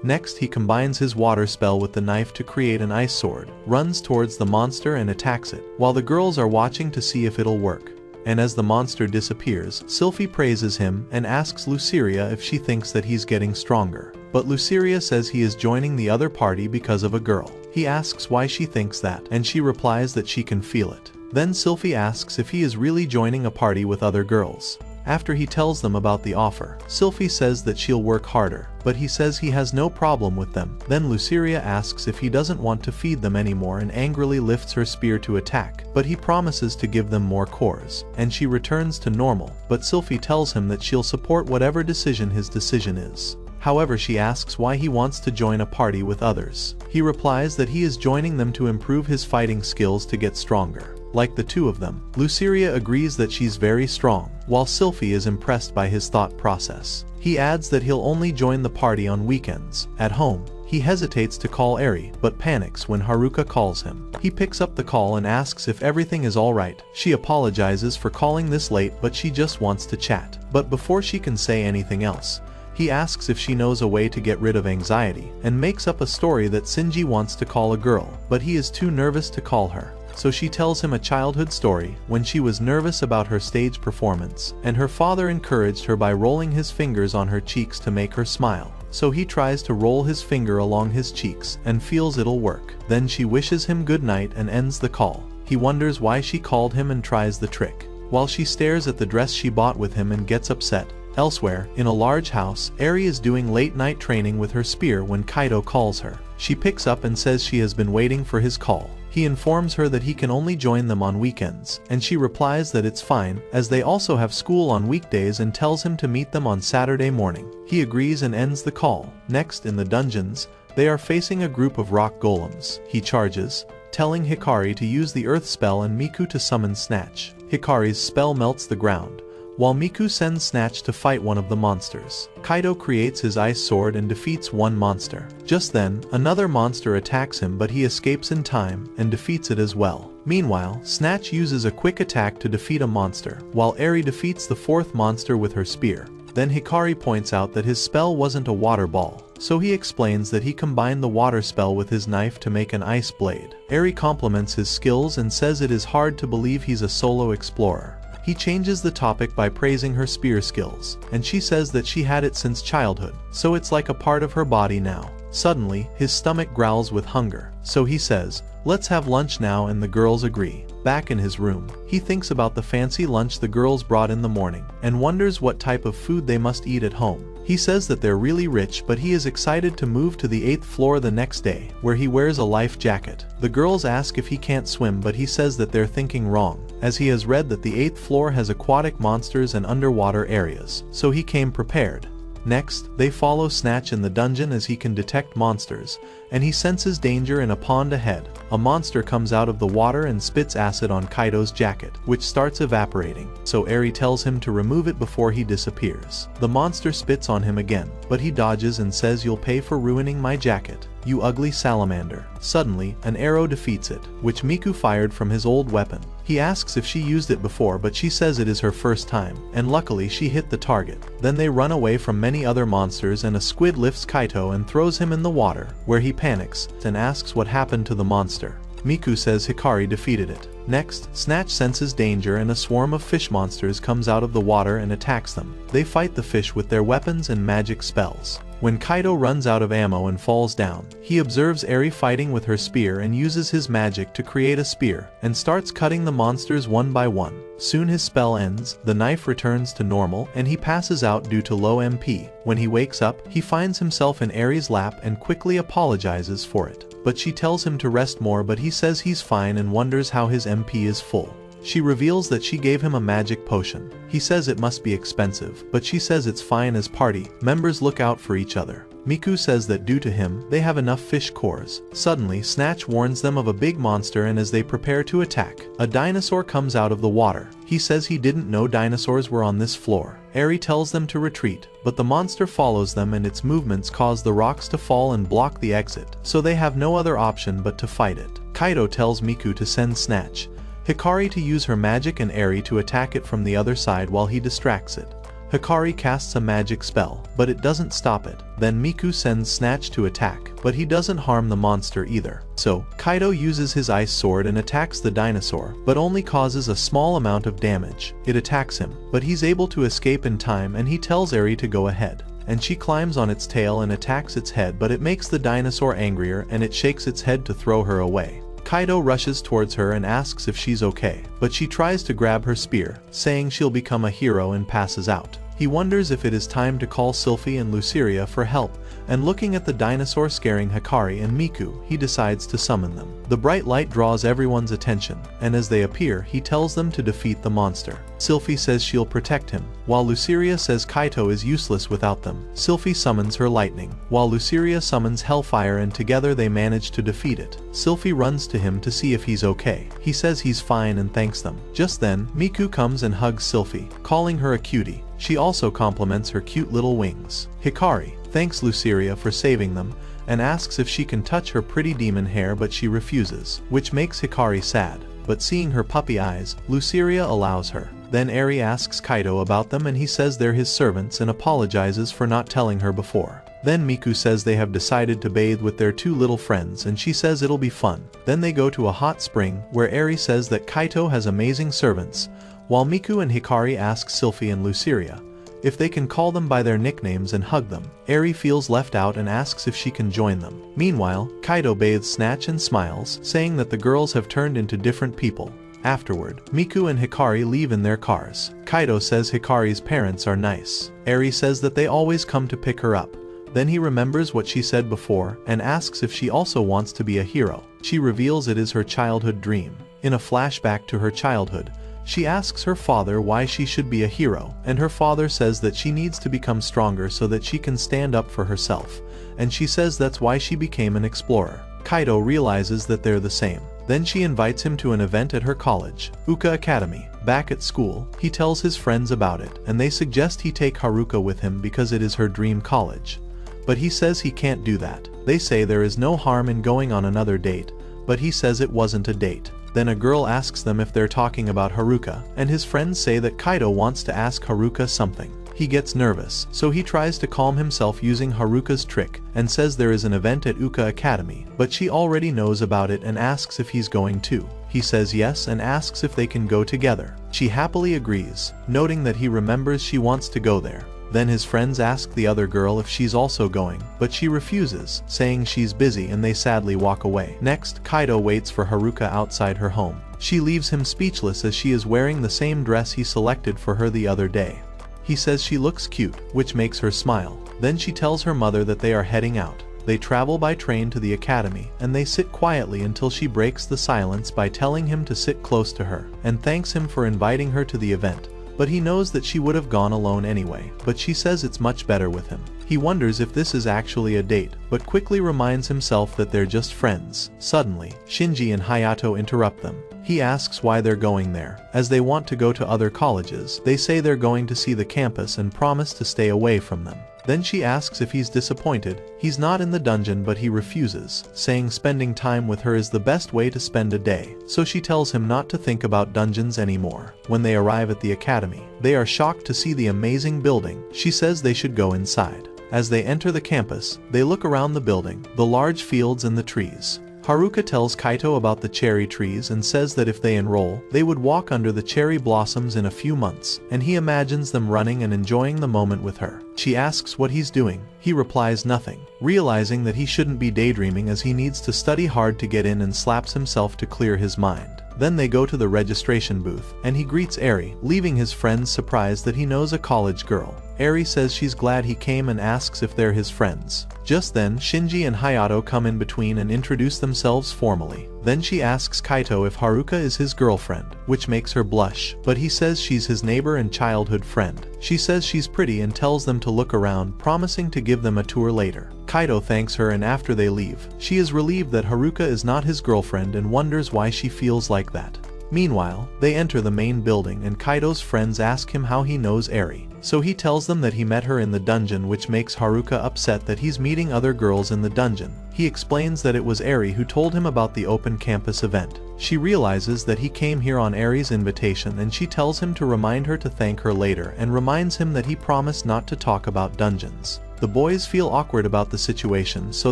Next, he combines his water spell with the knife to create an ice sword, runs towards the monster and attacks it, while the girls are watching to see if it'll work. And as the monster disappears, Sulfie praises him and asks Luceria if she thinks that he's getting stronger. But Luceria says he is joining the other party because of a girl. He asks why she thinks that, and she replies that she can feel it. Then Sulfie asks if he is really joining a party with other girls. After he tells them about the offer, Sulfie says that she'll work harder, but he says he has no problem with them. Then Luceria asks if he doesn't want to feed them anymore and angrily lifts her spear to attack, but he promises to give them more cores, and she returns to normal, but Sulfie tells him that she'll support whatever decision his decision is. However, she asks why he wants to join a party with others. He replies that he is joining them to improve his fighting skills to get stronger. Like the two of them, Luceria agrees that she's very strong, while Sulfie is impressed by his thought process. He adds that he'll only join the party on weekends. At home, he hesitates to call Eri, but panics when Haruka calls him. He picks up the call and asks if everything is alright. She apologizes for calling this late, but she just wants to chat. But before she can say anything else, he asks if she knows a way to get rid of anxiety, and makes up a story that Shinji wants to call a girl, but he is too nervous to call her. So she tells him a childhood story when she was nervous about her stage performance, and her father encouraged her by rolling his fingers on her cheeks to make her smile. So he tries to roll his finger along his cheeks and feels it'll work. Then she wishes him good night and ends the call. He wonders why she called him and tries the trick, while she stares at the dress she bought with him and gets upset. Elsewhere, in a large house, Eri is doing late-night training with her spear when Kaito calls her. She picks up and says she has been waiting for his call. He informs her that he can only join them on weekends, and she replies that it's fine, as they also have school on weekdays, and tells him to meet them on Saturday morning. He agrees and ends the call. Next, in the dungeons, they are facing a group of rock golems. He charges, telling Hikari to use the earth spell and Miku to summon Snatch. Hikari's spell melts the ground, while Miku sends Snatch to fight one of the monsters. Kaito creates his ice sword and defeats one monster. Just then, another monster attacks him, but he escapes in time and defeats it as well. Meanwhile, Snatch uses a quick attack to defeat a monster, while Eri defeats the fourth monster with her spear. Then Hikari points out that his spell wasn't a water ball, so he explains that he combined the water spell with his knife to make an ice blade. Eri compliments his skills and says it is hard to believe he's a solo explorer. He changes the topic by praising her spear skills, and she says that she had it since childhood, so it's like a part of her body now. Suddenly, his stomach growls with hunger, so he says, "Let's have lunch now," and the girls agree. Back in his room, he thinks about the fancy lunch the girls brought in the morning, and wonders what type of food they must eat at home. He says that they're really rich, but he is excited to move to the 8th floor the next day, where he wears a life jacket. The girls ask if he can't swim, but he says that they're thinking wrong, as he has read that the 8th floor has aquatic monsters and underwater areas, so he came prepared. Next, they follow Snatch in the dungeon as he can detect monsters, and he senses danger in a pond ahead. A monster comes out of the water and spits acid on Kaito's jacket, which starts evaporating, so Eri tells him to remove it before he disappears. The monster spits on him again, but he dodges and says, "You'll pay for ruining my jacket, you ugly salamander." Suddenly, an arrow defeats it, which Miku fired from his old weapon. He asks if she used it before, but she says it is her first time, and luckily she hit the target. Then they run away from many other monsters, and a squid lifts Kaito and throws him in the water, where he panics and asks what happened to the monster. Miku says Hikari defeated it. Next, Snatch senses danger and a swarm of fish monsters comes out of the water and attacks them. They fight the fish with their weapons and magic spells. When Kaido runs out of ammo and falls down, he observes Eri fighting with her spear and uses his magic to create a spear, and starts cutting the monsters one by one. Soon his spell ends, the knife returns to normal, and he passes out due to low MP. When he wakes up, he finds himself in Eri's lap and quickly apologizes for it. But she tells him to rest more, but he says he's fine and wonders how his MP is full. She reveals that she gave him a magic potion. He says it must be expensive, but she says it's fine as party members look out for each other. Miku says that due to him, they have enough fish cores. Suddenly, Snatch warns them of a big monster, and as they prepare to attack, a dinosaur comes out of the water. He says he didn't know dinosaurs were on this floor. Eri tells them to retreat, but the monster follows them and its movements cause the rocks to fall and block the exit, so they have no other option but to fight it. Kaido tells Miku to send Snatch, Hikari to use her magic and Eri to attack it from the other side while he distracts it. Hikari casts a magic spell, but it doesn't stop it. Then Miku sends Snatch to attack, but he doesn't harm the monster either. So, Kaido uses his ice sword and attacks the dinosaur, but only causes a small amount of damage. It attacks him, but he's able to escape in time, and he tells Eri to go ahead. And she climbs on its tail and attacks its head, but it makes the dinosaur angrier and it shakes its head to throw her away. Kaido rushes towards her and asks if she's okay, but she tries to grab her spear, saying she'll become a hero, and passes out. He wonders if it is time to call Sulfie and Luceria for help, and looking at the dinosaur scaring Hikari and Miku, he decides to summon them. The bright light draws everyone's attention, and as they appear, he tells them to defeat the monster. Sulfie says she'll protect him, while Luceria says Kaito is useless without them. Sulfie summons her lightning, while Luceria summons hellfire, and together they manage to defeat it. Sulfie runs to him to see if he's okay. He says he's fine and thanks them. Just then, Miku comes and hugs Sulfie, calling her a cutie. She also compliments her cute little wings. Hikari thanks Luceria for saving them, and asks if she can touch her pretty demon hair, but she refuses, which makes Hikari sad. But seeing her puppy eyes, Luceria allows her. Then Eri asks Kaido about them, and he says they're his servants and apologizes for not telling her before. Then Miku says they have decided to bathe with their two little friends, and she says it'll be fun. Then they go to a hot spring, where Eri says that Kaito has amazing servants, while Miku and Hikari ask Sulfie and Luceria if they can call them by their nicknames and hug them. Eri feels left out and asks if she can join them. Meanwhile, Kaido bathes Snatch and smiles, saying that the girls have turned into different people. Afterward, Miku and Hikari leave in their cars. Kaido says Hikari's parents are nice. Eri says that they always come to pick her up. Then he remembers what she said before, and asks if she also wants to be a hero. She reveals it is her childhood dream. In a flashback to her childhood, she asks her father why she should be a hero, and her father says that she needs to become stronger so that she can stand up for herself, and she says that's why she became an explorer. Kaido realizes that they're the same. Then she invites him to an event at her college, Uka Academy. Back at school, he tells his friends about it, and they suggest he take Haruka with him because it is her dream college. But he says he can't do that. They say there is no harm in going on another date, but he says it wasn't a date. Then a girl asks them if they're talking about Haruka, and his friends say that Kaido wants to ask Haruka something. He gets nervous, so he tries to calm himself using Haruka's trick, and says there is an event at Uka Academy, but she already knows about it and asks if he's going too. He says yes and asks if they can go together. She happily agrees, noting that he remembers she wants to go there. Then his friends ask the other girl if she's also going, but she refuses, saying she's busy, and they sadly walk away. Next, Kaido waits for Haruka outside her home. She leaves him speechless as she is wearing the same dress he selected for her the other day. He says she looks cute, which makes her smile. Then she tells her mother that they are heading out. They travel by train to the academy, and they sit quietly until she breaks the silence by telling him to sit close to her, and thanks him for inviting her to the event. But he knows that she would have gone alone anyway, but she says it's much better with him. He wonders if this is actually a date, but quickly reminds himself that they're just friends. Suddenly, Shinji and Hayato interrupt them. He asks why they're going there, as they want to go to other colleges. They say they're going to see the campus and promise to stay away from them. Then she asks if he's disappointed. He's not in the dungeon, but he refuses, saying spending time with her is the best way to spend a day. So she tells him not to think about dungeons anymore. When they arrive at the academy, they are shocked to see the amazing building. She says they should go inside. As they enter the campus, they look around the building, the large fields and the trees. Haruka tells Kaito about the cherry trees and says that if they enroll, they would walk under the cherry blossoms in a few months, and he imagines them running and enjoying the moment with her. She asks what he's doing. He replies nothing, realizing that he shouldn't be daydreaming as he needs to study hard to get in, and slaps himself to clear his mind. Then they go to the registration booth, and he greets Eri, leaving his friends surprised that he knows a college girl. Eri says she's glad he came and asks if they're his friends. Just then, Shinji and Hayato come in between and introduce themselves formally. Then she asks Kaito if Haruka is his girlfriend, which makes her blush, but he says she's his neighbor and childhood friend. She says she's pretty and tells them to look around, promising to give them a tour later. Kaito thanks her, and after they leave, she is relieved that Haruka is not his girlfriend and wonders why she feels like that. Meanwhile, they enter the main building and Kaito's friends ask him how he knows Eri. So he tells them that he met her in the dungeon, which makes Haruka upset that he's meeting other girls in the dungeon. He explains that it was Eri who told him about the open campus event. She realizes that he came here on Eri's invitation, and she tells him to remind her to thank her later and reminds him that he promised not to talk about dungeons. The boys feel awkward about the situation, so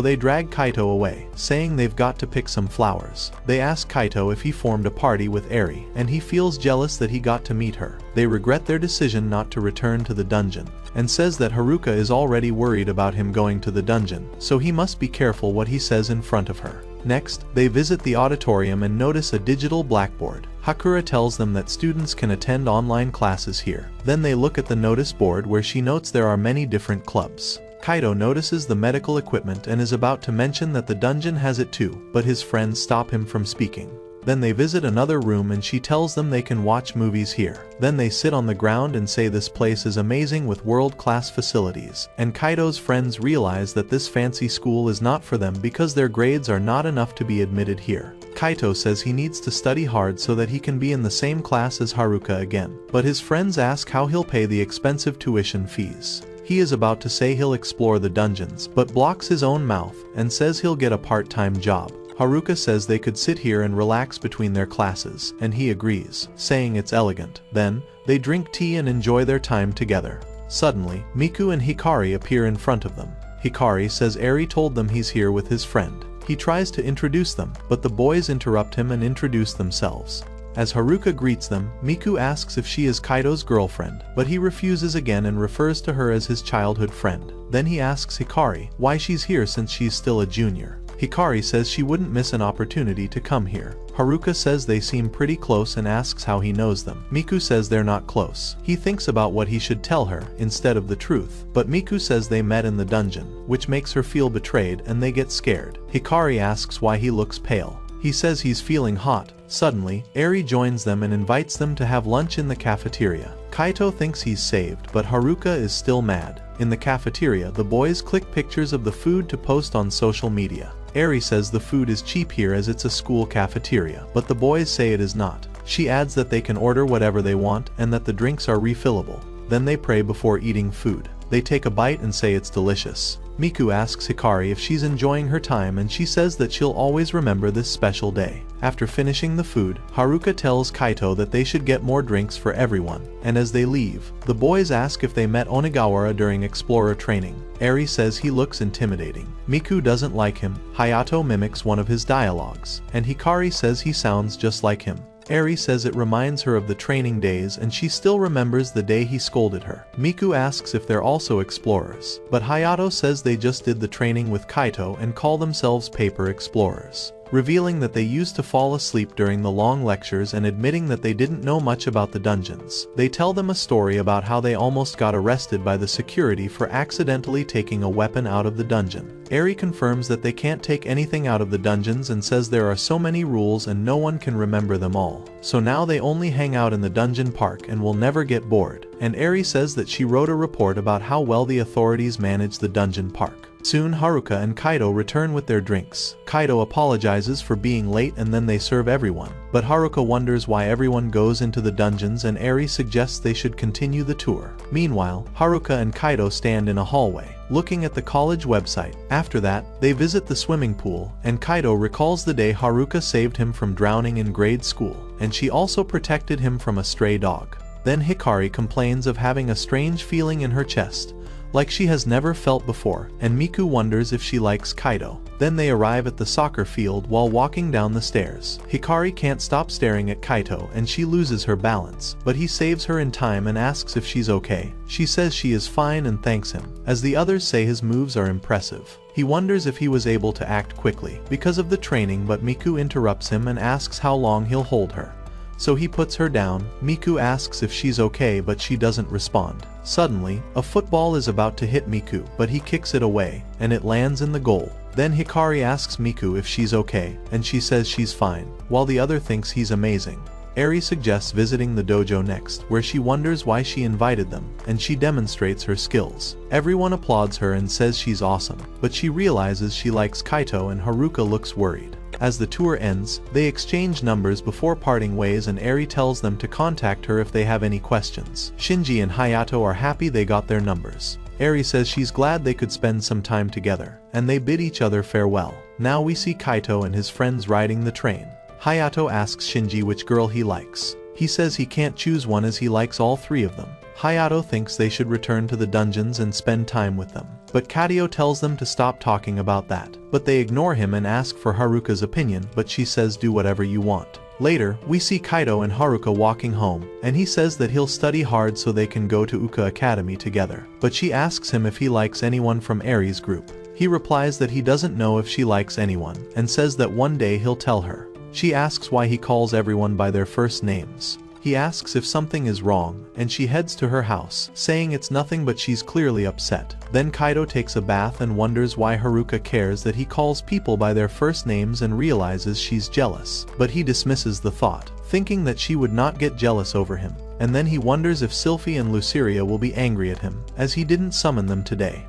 they drag Kaito away, saying they've got to pick some flowers. They ask Kaito if he formed a party with Eri, and he feels jealous that he got to meet her. They regret their decision not to return to the dungeon, and says that Haruka is already worried about him going to the dungeon, so he must be careful what he says in front of her. Next, they visit the auditorium and notice a digital blackboard. Hakura tells them that students can attend online classes here. Then they look at the notice board where she notes there are many different clubs. Kaito notices the medical equipment and is about to mention that the dungeon has it too, but his friends stop him from speaking. Then they visit another room and she tells them they can watch movies here. Then they sit on the ground and say this place is amazing with world-class facilities, and Kaito's friends realize that this fancy school is not for them because their grades are not enough to be admitted here. Kaito says he needs to study hard so that he can be in the same class as Haruka again, but his friends ask how he'll pay the expensive tuition fees. He is about to say he'll explore the dungeons, but blocks his own mouth and says he'll get a part-time job. Haruka says they could sit here and relax between their classes, and he agrees, saying it's elegant. Then, they drink tea and enjoy their time together. Suddenly, Miku and Hikari appear in front of them. Hikari says Eri told them he's here with his friend. He tries to introduce them, but the boys interrupt him and introduce themselves. As Haruka greets them, Miku asks if she is Kaito's girlfriend, but he refuses again and refers to her as his childhood friend. Then he asks Hikari why she's here since she's still a junior. Hikari says she wouldn't miss an opportunity to come here. Haruka says they seem pretty close and asks how he knows them. Miku says they're not close. He thinks about what he should tell her instead of the truth, but Miku says they met in the dungeon, which makes her feel betrayed and they get scared. Hikari asks why he looks pale. He says he's feeling hot. Suddenly, Eri joins them and invites them to have lunch in the cafeteria. Kaito thinks he's saved, but Haruka is still mad. In the cafeteria, the boys click pictures of the food to post on social media. Eri says the food is cheap here as it's a school cafeteria, but the boys say it is not. She adds that they can order whatever they want and that the drinks are refillable. Then they pray before eating food. They take a bite and say it's delicious. Miku asks Hikari if she's enjoying her time, and she says that she'll always remember this special day. After finishing the food, Haruka tells Kaito that they should get more drinks for everyone, and as they leave, the boys ask if they met Onigawara during explorer training. Eri says he looks intimidating. Miku doesn't like him. Hayato mimics one of his dialogues, and Hikari says he sounds just like him. Eri says it reminds her of the training days and she still remembers the day he scolded her. Miku asks if they're also explorers, but Hayato says they just did the training with Kaito and call themselves paper explorers, revealing that they used to fall asleep during the long lectures and admitting that they didn't know much about the dungeons. They tell them a story about how they almost got arrested by the security for accidentally taking a weapon out of the dungeon. Eri confirms that they can't take anything out of the dungeons and says there are so many rules and no one can remember them all. So now they only hang out in the dungeon park and will never get bored. And Eri says that she wrote a report about how well the authorities manage the dungeon park. Soon Haruka and Kaito return with their drinks. Kaito apologizes for being late and then they serve everyone. But Haruka wonders why everyone goes into the dungeons and Eri suggests they should continue the tour. Meanwhile, Haruka and Kaito stand in a hallway, looking at the college website. After that, they visit the swimming pool, and Kaito recalls the day Haruka saved him from drowning in grade school, and she also protected him from a stray dog. Then Hikari complains of having a strange feeling in her chest, like she has never felt before, and Miku wonders if she likes Kaido. Then they arrive at the soccer field while walking down the stairs. Hikari can't stop staring at Kaito and she loses her balance, but he saves her in time and asks if she's okay. She says she is fine and thanks him, as the others say his moves are impressive. He wonders if he was able to act quickly because of the training, but Miku interrupts him and asks how long he'll hold her. So he puts her down. Miku asks if she's okay, but she doesn't respond. Suddenly, a football is about to hit Miku, but he kicks it away, and it lands in the goal. Then Hikari asks Miku if she's okay, and she says she's fine, while the other thinks he's amazing. Eri suggests visiting the dojo next, where she wonders why she invited them, and she demonstrates her skills. Everyone applauds her and says she's awesome, but she realizes she likes Kaito and Haruka looks worried. As the tour ends, they exchange numbers before parting ways and Eri tells them to contact her if they have any questions. Shinji and Hayato are happy they got their numbers. Eri says she's glad they could spend some time together, and they bid each other farewell. Now we see Kaito and his friends riding the train. Hayato asks Shinji which girl he likes. He says he can't choose one as he likes all three of them. Hayato thinks they should return to the dungeons and spend time with them, but Kaito tells them to stop talking about that. But they ignore him and ask for Haruka's opinion, but she says do whatever you want. Later, we see Kaito and Haruka walking home, and he says that he'll study hard so they can go to Uka Academy together. But she asks him if he likes anyone from Eri's group. He replies that he doesn't know if she likes anyone, and says that one day he'll tell her. She asks why he calls everyone by their first names. He asks if something is wrong, and she heads to her house, saying it's nothing, but she's clearly upset. Then Kaito takes a bath and wonders why Haruka cares that he calls people by their first names and realizes she's jealous. But he dismisses the thought, thinking that she would not get jealous over him. And then he wonders if Sulfie and Luceria will be angry at him, as he didn't summon them today.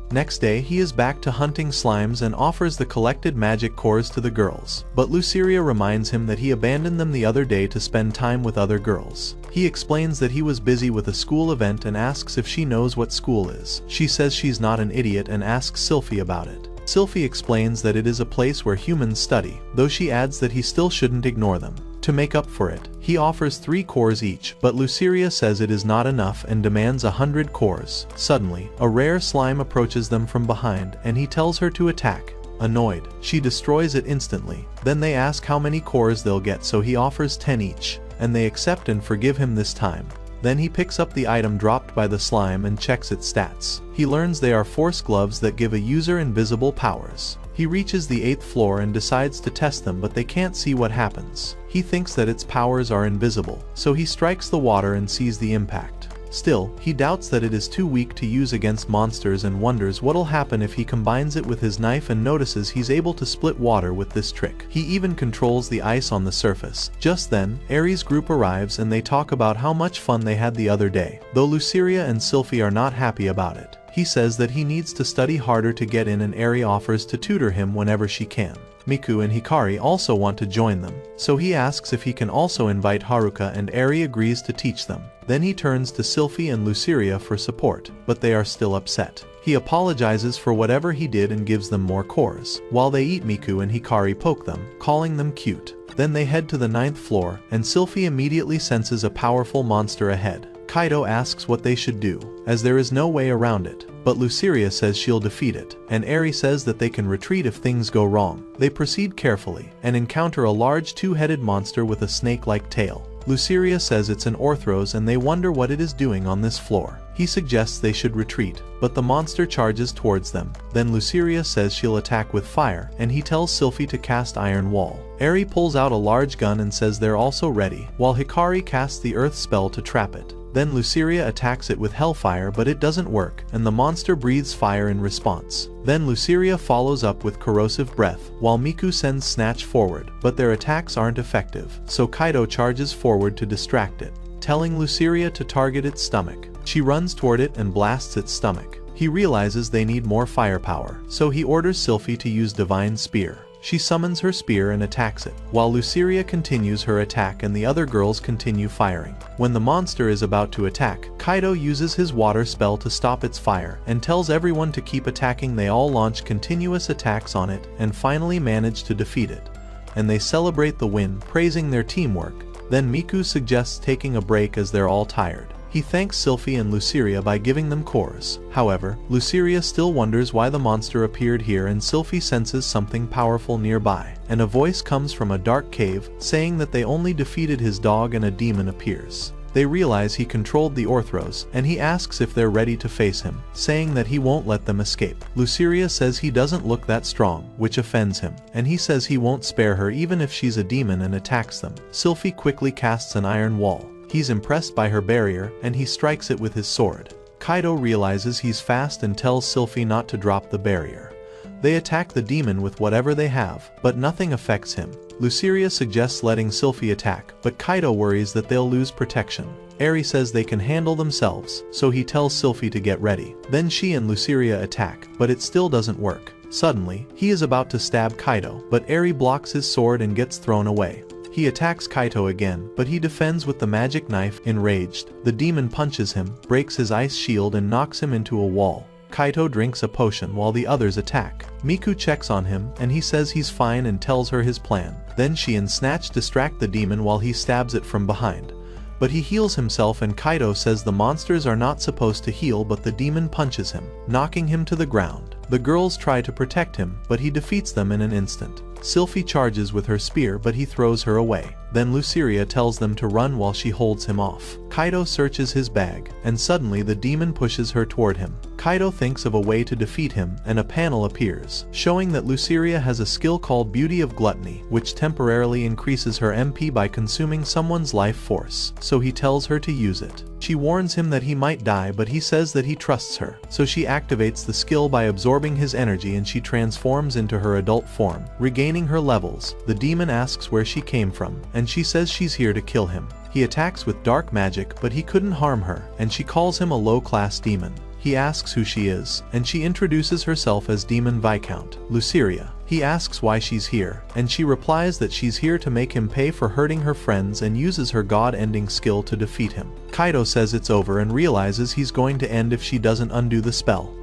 Next day, he is back to hunting slimes and offers the collected magic cores to the girls. But Luceria reminds him that he abandoned them the other day to spend time with other girls. He explains that he was busy with a school event and asks if she knows what school is. She says she's not an idiot and asks Sulfie about it. Sulfie explains that it is a place where humans study, though she adds that he still shouldn't ignore them. To make up for it, he offers 3 cores each, but Luceria says it is not enough and demands 100 cores. Suddenly, a rare slime approaches them from behind and he tells her to attack. Annoyed, she destroys it instantly. Then they ask how many cores they'll get, so he offers 10 each, and they accept and forgive him this time. Then he picks up the item dropped by the slime and checks its stats. He learns they are force gloves that give a user invisible powers. He reaches the 8th floor and decides to test them, but they can't see what happens. He thinks that its powers are invisible, so he strikes the water and sees the impact. Still, he doubts that it is too weak to use against monsters and wonders what'll happen if he combines it with his knife and notices he's able to split water with this trick. He even controls the ice on the surface. Just then, Eri's group arrives and they talk about how much fun they had the other day, though Luceria and Sulfie are not happy about it. He says that he needs to study harder to get in and Eri offers to tutor him whenever she can. Miku and Hikari also want to join them, so he asks if he can also invite Haruka and Eri agrees to teach them. Then he turns to Sulfie and Luceria for support, but they are still upset. He apologizes for whatever he did and gives them more cores. While they eat, Miku and Hikari poke them, calling them cute. Then they head to the 9th floor, and Sulfie immediately senses a powerful monster ahead. Kaito asks what they should do, as there is no way around it, but Luceria says she'll defeat it, and Eri says that they can retreat if things go wrong. They proceed carefully, and encounter a large 2-headed monster with a snake-like tail. Luceria says it's an Orthros and they wonder what it is doing on this floor. He suggests they should retreat, but the monster charges towards them. Then Luceria says she'll attack with fire, and he tells Sulfie to cast Iron Wall. Eri pulls out a large gun and says they're also ready, while Hikari casts the Earth spell to trap it. Then Luceria attacks it with Hellfire, but it doesn't work, and the monster breathes fire in response. Then Luceria follows up with Corrosive Breath, while Miku sends Snatch forward, but their attacks aren't effective, so Kaito charges forward to distract it, telling Luceria to target its stomach. She runs toward it and blasts its stomach. He realizes they need more firepower, so he orders Sulfie to use Divine Spear. She summons her spear and attacks it, while Luceria continues her attack and the other girls continue firing. When the monster is about to attack, Kaito uses his water spell to stop its fire and tells everyone to keep attacking. They all launch continuous attacks on it and finally manage to defeat it, and they celebrate the win, praising their teamwork. Then Miku suggests taking a break as they're all tired. He thanks Sulfie and Luceria by giving them cores. However, Luceria still wonders why the monster appeared here, and Sulfie senses something powerful nearby, and a voice comes from a dark cave, saying that they only defeated his dog and a demon appears. They realize he controlled the Orthros, and he asks if they're ready to face him, saying that he won't let them escape. Luceria says he doesn't look that strong, which offends him, and he says he won't spare her even if she's a demon, and attacks them. Sulfie quickly casts an iron wall. He's impressed by her barrier, and he strikes it with his sword. Kaido realizes he's fast and tells Sulfie not to drop the barrier. They attack the demon with whatever they have, but nothing affects him. Luceria suggests letting Sulfie attack, but Kaido worries that they'll lose protection. Eri says they can handle themselves, so he tells Sulfie to get ready. Then she and Luceria attack, but it still doesn't work. Suddenly, he is about to stab Kaido, but Eri blocks his sword and gets thrown away. He attacks Kaido again, but he defends with the magic knife. Enraged, the demon punches him, breaks his ice shield and knocks him into a wall. Kaido drinks a potion while the others attack. Miku checks on him, and he says he's fine and tells her his plan. Then she and Snatch distract the demon while he stabs it from behind. But he heals himself, and Kaido says the monsters are not supposed to heal, but the demon punches him, knocking him to the ground. The girls try to protect him, but he defeats them in an instant. Sulfie charges with her spear, but he throws her away. Then Luceria tells them to run while she holds him off. Kaido searches his bag, and suddenly the demon pushes her toward him. Kaido thinks of a way to defeat him, and a panel appears, showing that Luceria has a skill called Beauty of Gluttony, which temporarily increases her MP by consuming someone's life force, so he tells her to use it. She warns him that he might die, but he says that he trusts her, so she activates the skill by absorbing his energy, and she transforms into her adult form, regaining her levels. The demon asks where she came from, and she says she's here to kill him. He attacks with dark magic, but he couldn't harm her, and she calls him a low-class demon. He asks who she is, and she introduces herself as Demon Viscount Luceria. He asks why she's here, and she replies that she's here to make him pay for hurting her friends, and uses her god-ending skill to defeat him. Kaido says it's over and realizes he's going to end if she doesn't undo the spell.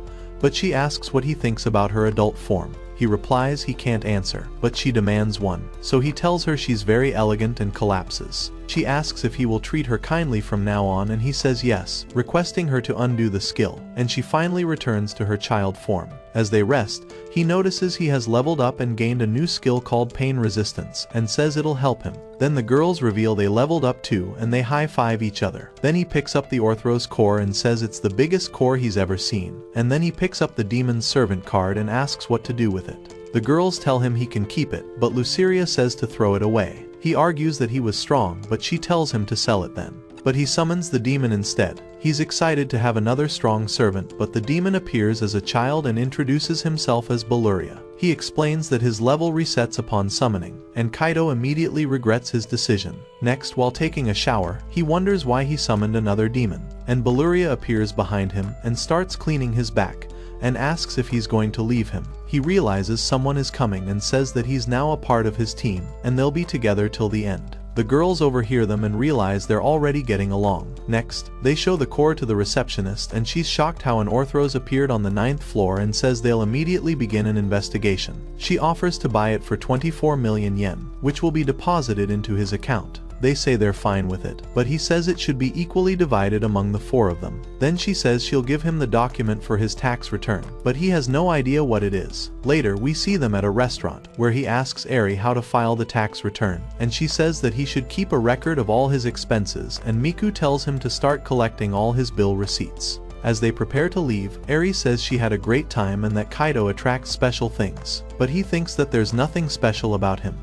But she asks what he thinks about her adult form. He replies he can't answer, but she demands one, so he tells her she's very elegant and collapses. She asks if he will treat her kindly from now on, and he says yes, requesting her to undo the skill, and she finally returns to her child form. As they rest, he notices he has leveled up and gained a new skill called Pain Resistance, and says it'll help him. Then the girls reveal they leveled up too, and they high-five each other. Then he picks up the Orthros core and says it's the biggest core he's ever seen, and then he picks up the Demon's Servant card and asks what to do with it. The girls tell him he can keep it, but Luceria says to throw it away. He argues that he was strong, but she tells him to sell it then. But he summons the demon instead. He's excited to have another strong servant, but the demon appears as a child and introduces himself as Beluria. He explains that his level resets upon summoning, and Kaido immediately regrets his decision. Next, while taking a shower, he wonders why he summoned another demon, and Beluria appears behind him and starts cleaning his back, and asks if he's going to leave him. He realizes someone is coming and says that he's now a part of his team, and they'll be together till the end. The girls overhear them and realize they're already getting along. Next, they show the core to the receptionist, and she's shocked how an Orthros appeared on the 9th floor and says they'll immediately begin an investigation. She offers to buy it for 24 million yen, which will be deposited into his account. They say they're fine with it, but he says it should be equally divided among the four of them. Then she says she'll give him the document for his tax return, but he has no idea what it is. Later, we see them at a restaurant, where he asks Eri how to file the tax return, and she says that he should keep a record of all his expenses, and Miku tells him to start collecting all his bill receipts. As they prepare to leave, Eri says she had a great time and that Kaido attracts special things, but he thinks that there's nothing special about him.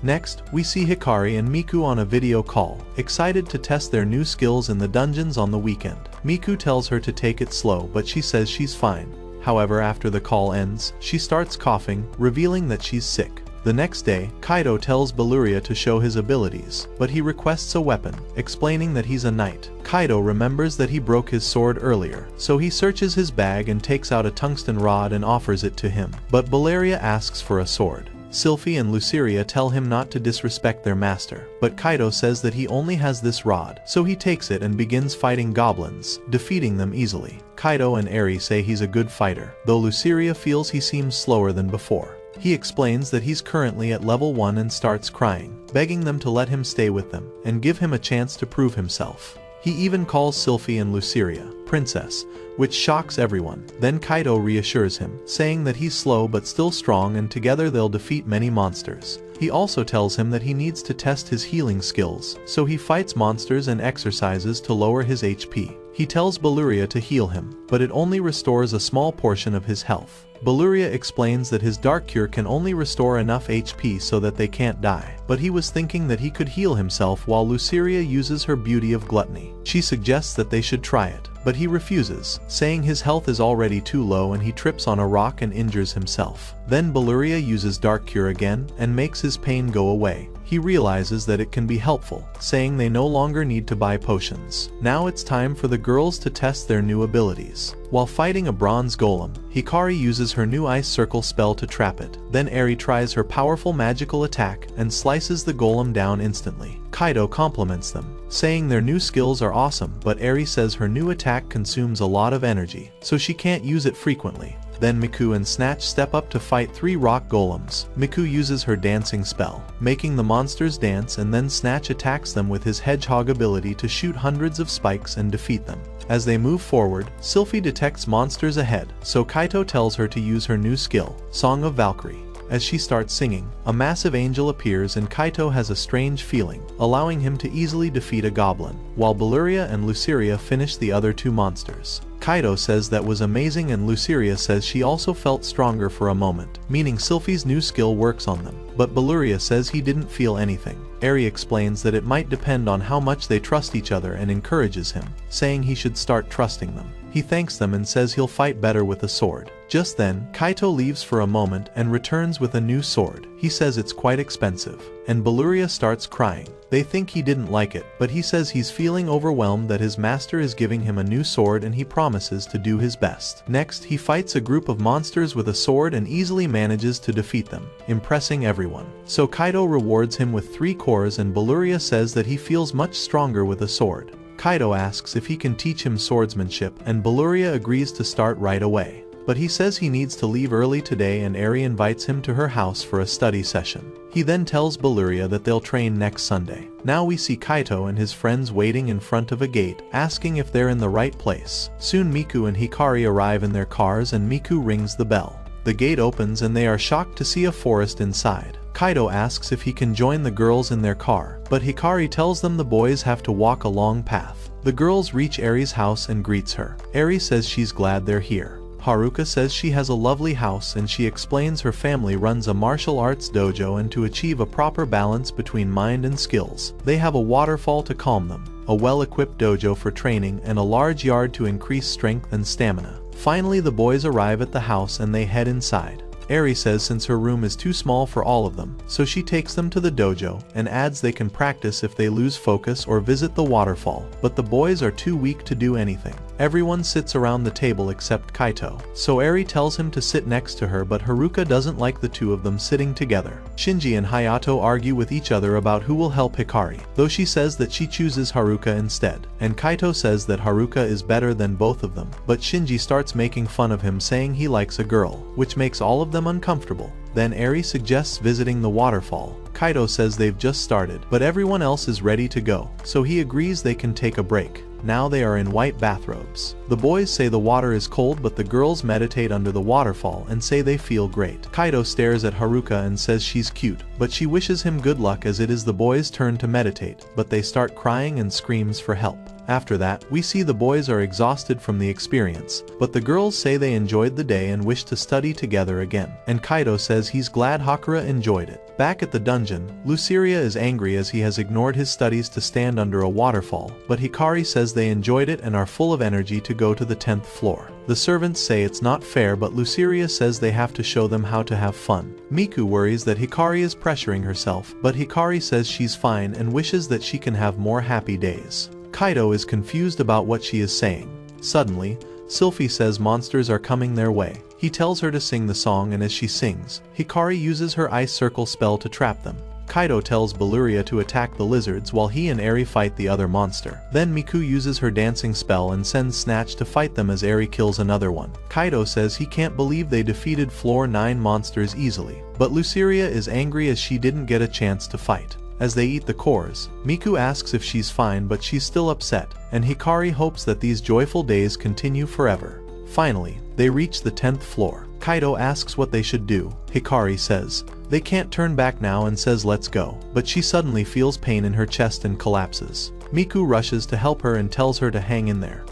Next, we see Hikari and Miku on a video call, excited to test their new skills in the dungeons on the weekend. Miku tells her to take it slow, but she says she's fine. However, after the call ends, she starts coughing, revealing that she's sick. The next day, Kaido tells Beluria to show his abilities, but he requests a weapon, explaining that he's a knight. Kaido remembers that he broke his sword earlier, so he searches his bag and takes out a tungsten rod and offers it to him. But Beluria asks for a sword. Sulfie and Luceria tell him not to disrespect their master, but Kaido says that he only has this rod, so he takes it and begins fighting goblins, defeating them easily. Kaido and Eri say he's a good fighter, though Luceria feels he seems slower than before. He explains that he's currently at level 1 and starts crying, begging them to let him stay with them, and give him a chance to prove himself. He even calls Sulfie and Luceria princess, which shocks everyone. Then Kaito reassures him, saying that he's slow but still strong and together they'll defeat many monsters. He also tells him that he needs to test his healing skills, so he fights monsters and exercises to lower his HP. He tells Beluria to heal him, but it only restores a small portion of his health. Beluria explains that his dark cure can only restore enough HP so that they can't die, but he was thinking that he could heal himself while Luceria uses her beauty of gluttony. She suggests that they should try it, but he refuses, saying his health is already too low and he trips on a rock and injures himself. Then Beluria uses dark cure again and makes his pain go away. He realizes that it can be helpful, saying they no longer need to buy potions. Now it's time for the girls to test their new abilities. While fighting a bronze golem, Hikari uses her new ice circle spell to trap it. Then Eri tries her powerful magical attack and slices the golem down instantly. Kaito compliments them, saying their new skills are awesome, but Eri says her new attack consumes a lot of energy, so she can't use it frequently. Then Miku and Snatch step up to fight 3 rock golems. Miku uses her dancing spell, making the monsters dance, and then Snatch attacks them with his hedgehog ability to shoot hundreds of spikes and defeat them. As they move forward, Sulfie detects monsters ahead, so Kaito tells her to use her new skill, Song of Valkyrie. As she starts singing, a massive angel appears and Kaito has a strange feeling, allowing him to easily defeat a goblin, while Beluria and Luceria finish the other 2 monsters. Kaito says that was amazing and Luceria says she also felt stronger for a moment, meaning Sulfie's new skill works on them, but Beluria says he didn't feel anything. Eri explains that it might depend on how much they trust each other and encourages him, saying he should start trusting them. He thanks them and says he'll fight better with a sword. Just then, Kaito leaves for a moment and returns with a new sword. He says it's quite expensive, and Beluria starts crying. They think he didn't like it, but he says he's feeling overwhelmed that his master is giving him a new sword and he promises to do his best. Next, he fights a group of monsters with a sword and easily manages to defeat them, impressing everyone. So Kaito rewards him with 3 cores and Beluria says that he feels much stronger with a sword. Kaito asks if he can teach him swordsmanship and Beluria agrees to start right away. But he says he needs to leave early today and Eri invites him to her house for a study session. He then tells Beluria that they'll train next Sunday. Now we see Kaito and his friends waiting in front of a gate, asking if they're in the right place. Soon Miku and Hikari arrive in their cars and Miku rings the bell. The gate opens and they are shocked to see a forest inside. Kaito asks if he can join the girls in their car, but Hikari tells them the boys have to walk a long path. The girls reach Eri's house and greets her. Eri says she's glad they're here. Haruka says she has a lovely house and she explains her family runs a martial arts dojo and to achieve a proper balance between mind and skills, they have a waterfall to calm them, a well-equipped dojo for training and a large yard to increase strength and stamina. Finally the boys arrive at the house and they head inside. Eri says since her room is too small for all of them, so she takes them to the dojo and adds they can practice if they lose focus or visit the waterfall, but the boys are too weak to do anything. Everyone sits around the table except Kaito, so Eri tells him to sit next to her but Haruka doesn't like the 2 of them sitting together. Shinji and Hayato argue with each other about who will help Hikari, though she says that she chooses Haruka instead, and Kaito says that Haruka is better than both of them, but Shinji starts making fun of him saying he likes a girl, which makes all of them uncomfortable. Then Eri suggests visiting the waterfall. Kaito says they've just started, but everyone else is ready to go, so he agrees they can take a break. Now they are in white bathrobes. The boys say the water is cold but the girls meditate under the waterfall and say they feel great. Kaito stares at Haruka and says she's cute, but she wishes him good luck as it is the boys' turn to meditate, but they start crying and screams for help. After that, we see the boys are exhausted from the experience, but the girls say they enjoyed the day and wish to study together again, and Kaito says he's glad Hakura enjoyed it. Back at the dungeon, Luceria is angry as he has ignored his studies to stand under a waterfall, but Hikari says they enjoyed it and are full of energy to go to the 10th floor. The servants say it's not fair but Luceria says they have to show them how to have fun. Miku worries that Hikari is pressuring herself, but Hikari says she's fine and wishes that she can have more happy days. Kaito is confused about what she is saying. Suddenly, Sulfie says monsters are coming their way. He tells her to sing the song and as she sings, Hikari uses her ice circle spell to trap them. Kaito tells Beluria to attack the lizards while he and Eri fight the other monster. Then Miku uses her dancing spell and sends Snatch to fight them as Eri kills another one. Kaito says he can't believe they defeated floor 9 monsters easily, but Luceria is angry as she didn't get a chance to fight. As they eat the cores, Miku asks if she's fine, but she's still upset, and Hikari hopes that these joyful days continue forever. Finally, they reach the 10th floor. Kaito asks what they should do. Hikari says they can't turn back now and says let's go, but she suddenly feels pain in her chest and collapses. Miku rushes to help her and tells her to hang in there.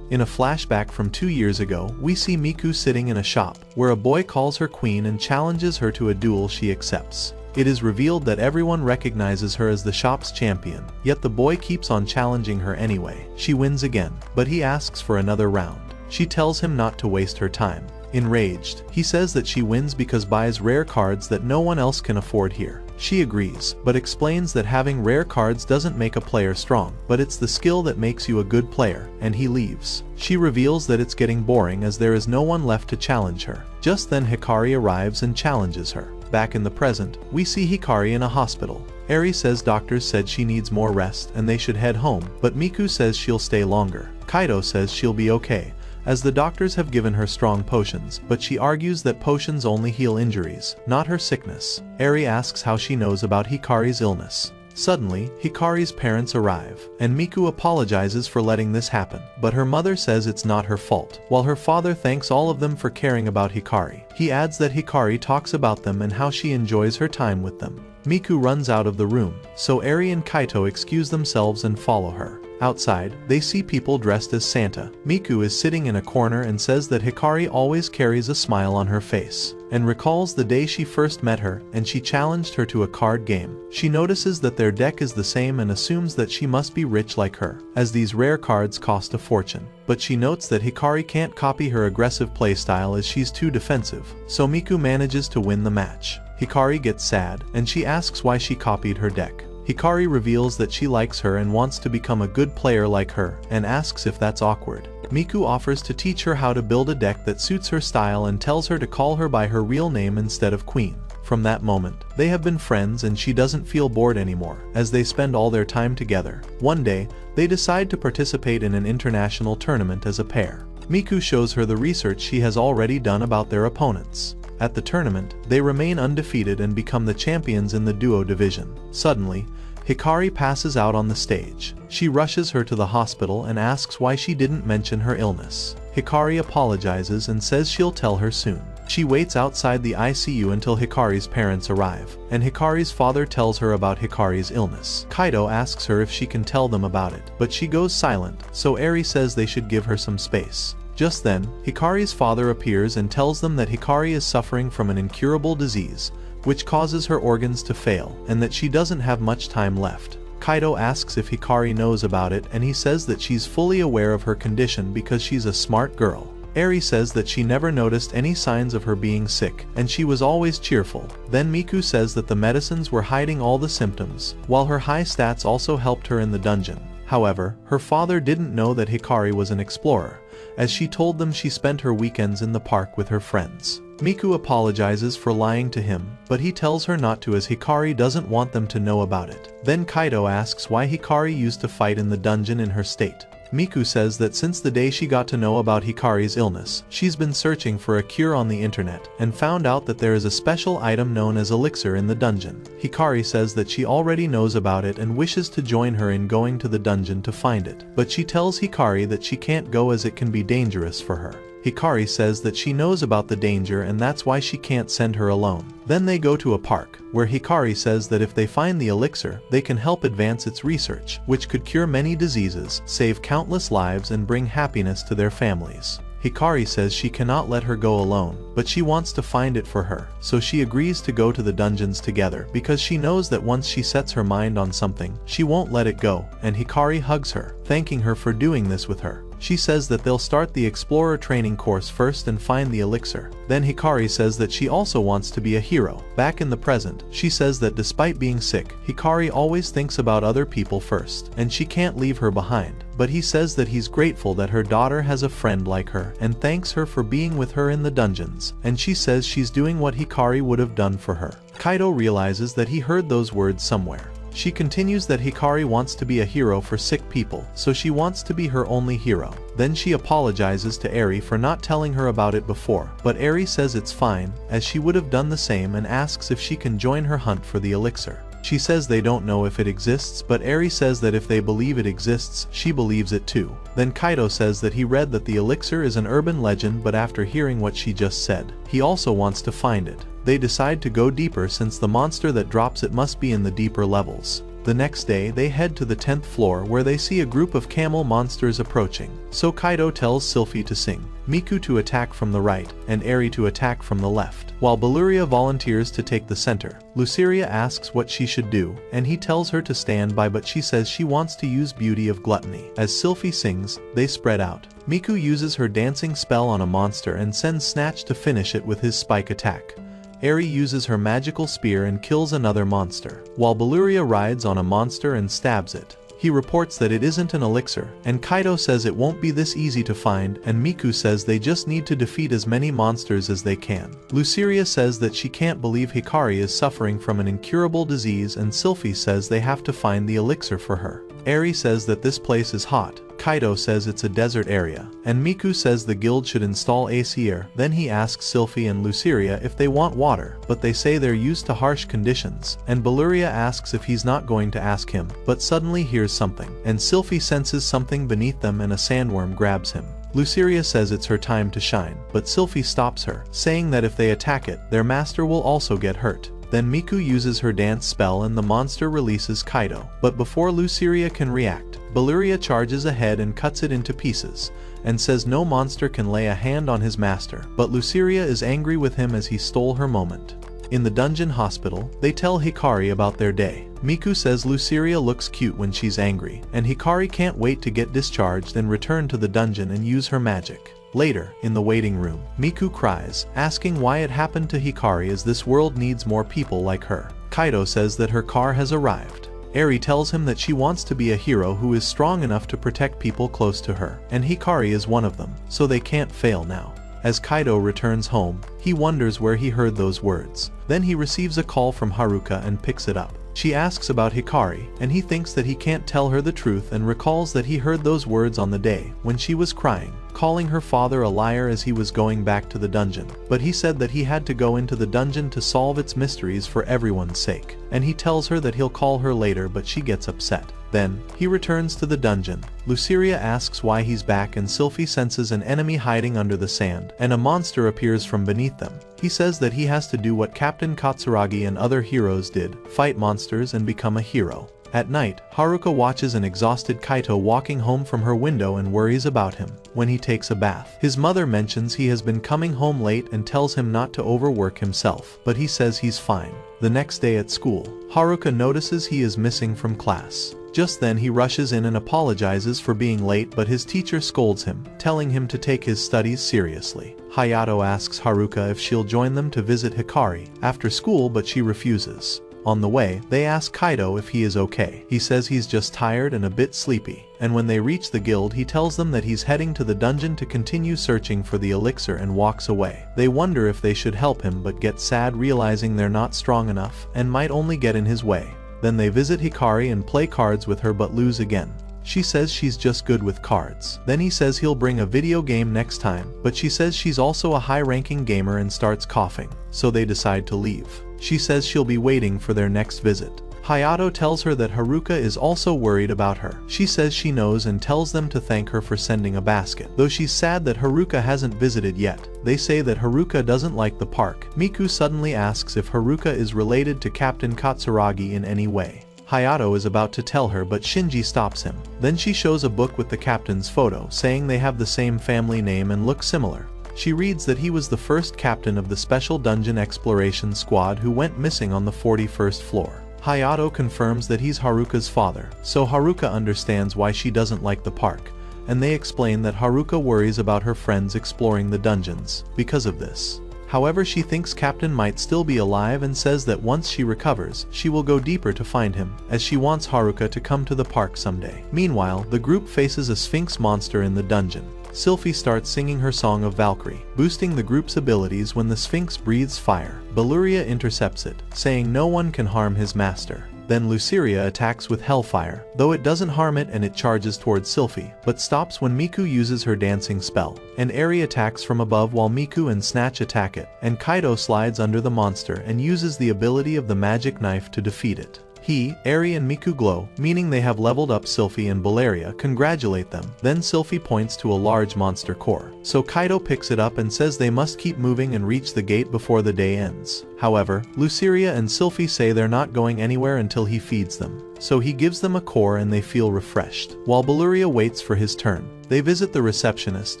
In a flashback from 2 years ago, we see Miku sitting in a shop, where a boy calls her queen and challenges her to a duel. She accepts. It is revealed that everyone recognizes her as the shop's champion, yet the boy keeps on challenging her anyway. She wins again, but he asks for another round. She tells him not to waste her time. Enraged, he says that she wins because buys rare cards that no one else can afford here. She agrees, but explains that having rare cards doesn't make a player strong, but it's the skill that makes you a good player, and he leaves. She reveals that it's getting boring as there is no one left to challenge her. Just then Hikari arrives and challenges her. Back in the present, we see Hikari in a hospital. Eri says doctors said she needs more rest and they should head home, but Miku says she'll stay longer. Kaito says she'll be okay, as the doctors have given her strong potions, but she argues that potions only heal injuries, not her sickness. Eri asks how she knows about Hikari's illness. Suddenly, Hikari's parents arrive, and Miku apologizes for letting this happen, but her mother says it's not her fault, while her father thanks all of them for caring about Hikari. He adds that Hikari talks about them and how she enjoys her time with them. Miku runs out of the room, so Eri and Kaito excuse themselves and follow her. Outside, they see people dressed as Santa. Miku is sitting in a corner and says that Hikari always carries a smile on her face, and recalls the day she first met her and she challenged her to a card game. She notices that their deck is the same and assumes that she must be rich like her, as these rare cards cost a fortune. But she notes that Hikari can't copy her aggressive playstyle as she's too defensive, so Miku manages to win the match. Hikari gets sad, and she asks why she copied her deck. Hikari reveals that she likes her and wants to become a good player like her, and asks if that's awkward. Miku offers to teach her how to build a deck that suits her style and tells her to call her by her real name instead of Queen. From that moment, they have been friends and she doesn't feel bored anymore, as they spend all their time together. One day, they decide to participate in an international tournament as a pair. Miku shows her the research she has already done about their opponents. At the tournament, they remain undefeated and become the champions in the duo division. Suddenly, Hikari passes out on the stage. She rushes her to the hospital and asks why she didn't mention her illness. Hikari apologizes and says she'll tell her soon. She waits outside the ICU until Hikari's parents arrive, and Hikari's father tells her about Hikari's illness. Kaito asks her if she can tell them about it, but she goes silent, so Eri says they should give her some space. Just then, Hikari's father appears and tells them that Hikari is suffering from an incurable disease, which causes her organs to fail, and that she doesn't have much time left. Kaito asks if Hikari knows about it, and he says that she's fully aware of her condition because she's a smart girl. Eri says that she never noticed any signs of her being sick, and she was always cheerful. Then Miku says that the medicines were hiding all the symptoms, while her high stats also helped her in the dungeon. However, her father didn't know that Hikari was an explorer, as she told them she spent her weekends in the park with her friends. Miku apologizes for lying to him, but he tells her not to as Hikari doesn't want them to know about it. Then Kaito asks why Hikari used to fight in the dungeon in her state. Miku says that since the day she got to know about Hikari's illness, she's been searching for a cure on the internet, and found out that there is a special item known as elixir in the dungeon. Hikari says that she already knows about it and wishes to join her in going to the dungeon to find it, but she tells Hikari that she can't go as it can be dangerous for her. Hikari says that she knows about the danger and that's why she can't send her alone. Then they go to a park, where Hikari says that if they find the elixir, they can help advance its research, which could cure many diseases, save countless lives and bring happiness to their families. Hikari says she cannot let her go alone, but she wants to find it for her, so she agrees to go to the dungeons together because she knows that once she sets her mind on something, she won't let it go, and Hikari hugs her, thanking her for doing this with her. She says that they'll start the explorer training course first and find the elixir. Then Hikari says that she also wants to be a hero. Back in the present, she says that despite being sick, Hikari always thinks about other people first, and she can't leave her behind. But he says that he's grateful that her daughter has a friend like her, and thanks her for being with her in the dungeons, and she says she's doing what Hikari would have done for her. Kaito realizes that he heard those words somewhere. She continues that Hikari wants to be a hero for sick people, so she wants to be her only hero. Then she apologizes to Eri for not telling her about it before, but Eri says it's fine, as she would have done the same, and asks if she can join her hunt for the elixir. She says they don't know if it exists, but Eri says that if they believe it exists, she believes it too. Then Kaito says that he read that the elixir is an urban legend, but after hearing what she just said, he also wants to find it. They decide to go deeper since the monster that drops it must be in the deeper levels. The next day they head to the 10th floor where they see a group of camel monsters approaching. So Kaito tells Sulfie to sing, Miku to attack from the right, and Eri to attack from the left, while Beluria volunteers to take the center. Luceria asks what she should do, and he tells her to stand by, but she says she wants to use Beauty of Gluttony. As Sulfie sings, they spread out. Miku uses her dancing spell on a monster and sends Snatch to finish it with his spike attack. Eri uses her magical spear and kills another monster, while Beluria rides on a monster and stabs it. He reports that it isn't an elixir, and Kaito says it won't be this easy to find, and Miku says they just need to defeat as many monsters as they can. Luceria says that she can't believe Hikari is suffering from an incurable disease, and Sulfie says they have to find the elixir for her. Eri says that this place is hot. Kaito says it's a desert area, and Miku says the guild should install elixir. Then he asks Sulfie and Luceria if they want water, but they say they're used to harsh conditions, and Beluria asks if he's not going to ask him, but suddenly hears something, and Sulfie senses something beneath them and a sandworm grabs him. Luceria says it's her time to shine, but Sulfie stops her, saying that if they attack it, their master will also get hurt. Then Miku uses her dance spell and the monster releases Kaito, but before Luceria can react, Beluria charges ahead and cuts it into pieces, and says no monster can lay a hand on his master, but Luceria is angry with him as he stole her moment. In the dungeon hospital, they tell Hikari about their day. Miku says Luceria looks cute when she's angry, and Hikari can't wait to get discharged and return to the dungeon and use her magic. Later, in the waiting room, Miku cries, asking why it happened to Hikari as this world needs more people like her. Kaito says that her car has arrived. Eri tells him that she wants to be a hero who is strong enough to protect people close to her, and Hikari is one of them, so they can't fail now. As Kaito returns home, he wonders where he heard those words. Then he receives a call from Haruka and picks it up. She asks about Hikari, and he thinks that he can't tell her the truth and recalls that he heard those words on the day when she was crying, calling her father a liar as he was going back to the dungeon. But he said that he had to go into the dungeon to solve its mysteries for everyone's sake, and he tells her that he'll call her later, but she gets upset. Then, he returns to the dungeon. Luceria asks why he's back, and Sulfie senses an enemy hiding under the sand, and a monster appears from beneath them. He says that he has to do what Captain Katsuragi and other heroes did, fight monsters and become a hero. At night, Haruka watches an exhausted Kaito walking home from her window and worries about him. When he takes a bath, his mother mentions he has been coming home late and tells him not to overwork himself, but he says he's fine. The next day at school, Haruka notices he is missing from class. Just then he rushes in and apologizes for being late, but his teacher scolds him, telling him to take his studies seriously. Hayato asks Haruka if she'll join them to visit Hikari after school, but she refuses. On the way, they ask Kaito if he is okay. He says he's just tired and a bit sleepy, and when they reach the guild he tells them that he's heading to the dungeon to continue searching for the elixir and walks away. They wonder if they should help him but get sad realizing they're not strong enough and might only get in his way. Then they visit Hikari and play cards with her but lose again. She says she's just good with cards. Then he says he'll bring a video game next time, but she says she's also a high-ranking gamer and starts coughing, so they decide to leave. She says she'll be waiting for their next visit. Hayato tells her that Haruka is also worried about her. She says she knows and tells them to thank her for sending a basket, though she's sad that Haruka hasn't visited yet. They say that Haruka doesn't like the park. Miku suddenly asks if Haruka is related to Captain Katsuragi in any way. Hayato is about to tell her, but Shinji stops him. Then she shows a book with the captain's photo, saying they have the same family name and look similar. She reads that he was the first captain of the Special Dungeon Exploration Squad who went missing on the 41st floor. Hayato confirms that he's Haruka's father, so Haruka understands why she doesn't like the park, and they explain that Haruka worries about her friends exploring the dungeons because of this. However, she thinks Captain might still be alive and says that once she recovers, she will go deeper to find him, as she wants Haruka to come to the park someday. Meanwhile, the group faces a Sphinx monster in the dungeon. Sulfie starts singing her song of Valkyrie, boosting the group's abilities when the Sphinx breathes fire. Beluria intercepts it, saying no one can harm his master. Then Luceria attacks with Hellfire, though it doesn't harm it and it charges towards Sulfie, but stops when Miku uses her dancing spell. And Eri attacks from above while Miku and Snatch attack it, and Kaito slides under the monster and uses the ability of the magic knife to defeat it. He, Eri and Miku glow, meaning they have leveled up. Sulfie and Valeria congratulate them. Then Sulfie points to a large monster core. So Kaito picks it up and says they must keep moving and reach the gate before the day ends. However, Luceria and Sulfie say they're not going anywhere until he feeds them. So he gives them a core and they feel refreshed. While Valeria waits for his turn, they visit the receptionist,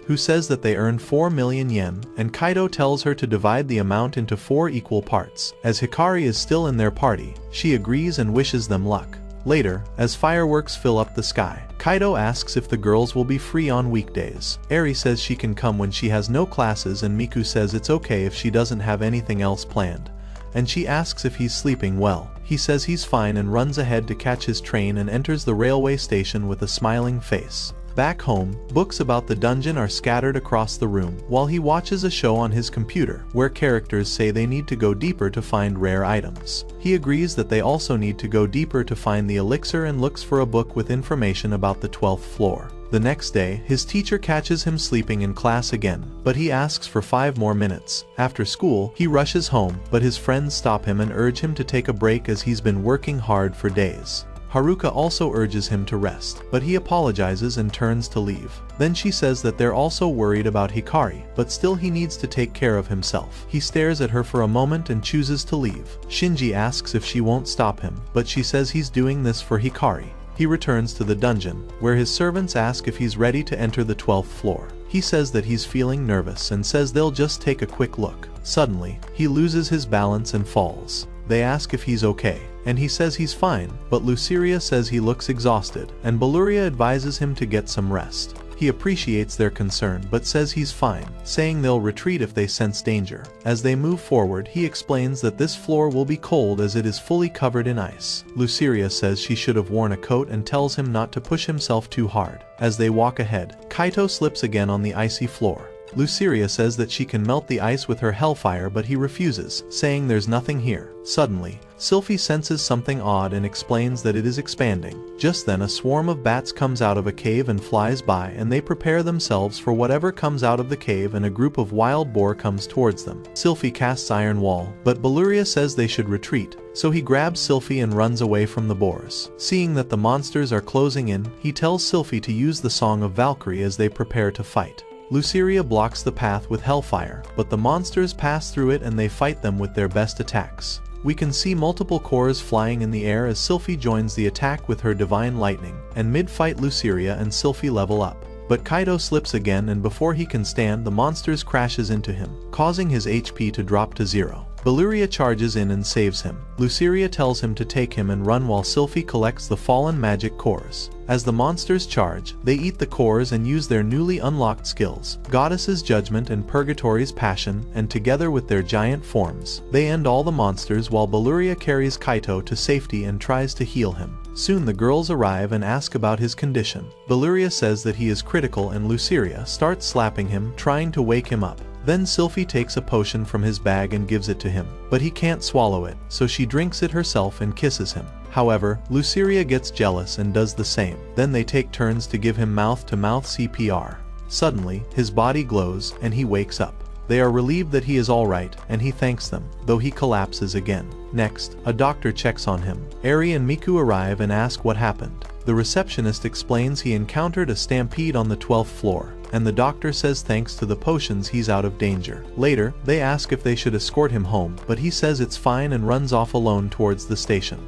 who says that they earn 4 million yen, and Kaito tells her to divide the amount into 4 equal parts. As Hikari is still in their party, she agrees and wishes them luck. Later, as fireworks fill up the sky, Kaito asks if the girls will be free on weekdays. Eri says she can come when she has no classes, and Miku says it's okay if she doesn't have anything else planned. And she asks if he's sleeping well. He says he's fine and runs ahead to catch his train and enters the railway station with a smiling face. Back home, books about the dungeon are scattered across the room, while he watches a show on his computer, where characters say they need to go deeper to find rare items. He agrees that they also need to go deeper to find the elixir and looks for a book with information about the 12th floor. The next day, his teacher catches him sleeping in class again, but he asks for 5 more minutes. After school, he rushes home, but his friends stop him and urge him to take a break as he's been working hard for days. Haruka also urges him to rest, but he apologizes and turns to leave. Then she says that they're also worried about Hikari, but still he needs to take care of himself. He stares at her for a moment and chooses to leave. Shinji asks if she won't stop him, but she says he's doing this for Hikari. He returns to the dungeon, where his servants ask if he's ready to enter the 12th floor. He says that he's feeling nervous and says they'll just take a quick look. Suddenly, he loses his balance and falls. They ask if he's okay, and he says he's fine, but Luceria says he looks exhausted, and Valeria advises him to get some rest. He appreciates their concern but says he's fine, saying they'll retreat if they sense danger. As they move forward, he explains that this floor will be cold as it is fully covered in ice. Luceria says she should have worn a coat and tells him not to push himself too hard. As they walk ahead, Kaito slips again on the icy floor. Luceria says that she can melt the ice with her hellfire, but he refuses, saying there's nothing here. Suddenly, Sulfie senses something odd and explains that it is expanding. Just then a swarm of bats comes out of a cave and flies by, and they prepare themselves for whatever comes out of the cave, and a group of wild boar comes towards them. Sulfie casts Iron Wall, but Valeria says they should retreat, so he grabs Sulfie and runs away from the boars. Seeing that the monsters are closing in, he tells Sulfie to use the Song of Valkyrie as they prepare to fight. Luceria blocks the path with hellfire, but the monsters pass through it and they fight them with their best attacks. We can see multiple cores flying in the air as Sulfie joins the attack with her divine lightning, and mid-fight Luceria and Sulfie level up. But Kaito slips again, and before he can stand, the monsters crashes into him, causing his HP to drop to 0. Valeria charges in and saves him. Luceria tells him to take him and run while Sulfie collects the fallen magic cores. As the monsters charge, they eat the cores and use their newly unlocked skills, Goddess's Judgment and Purgatory's Passion, and together with their giant forms, they end all the monsters while Valeria carries Kaito to safety and tries to heal him. Soon the girls arrive and ask about his condition. Valeria says that he is critical and Luceria starts slapping him, trying to wake him up. Then Sulfie takes a potion from his bag and gives it to him, but he can't swallow it, so she drinks it herself and kisses him. However, Luceria gets jealous and does the same. Then they take turns to give him mouth-to-mouth CPR. Suddenly, his body glows and he wakes up. They are relieved that he is alright, and he thanks them, though he collapses again. Next, a doctor checks on him. Eri and Miku arrive and ask what happened. The receptionist explains he encountered a stampede on the 12th floor, and the doctor says thanks to the potions he's out of danger. Later, they ask if they should escort him home, but he says it's fine and runs off alone towards the station.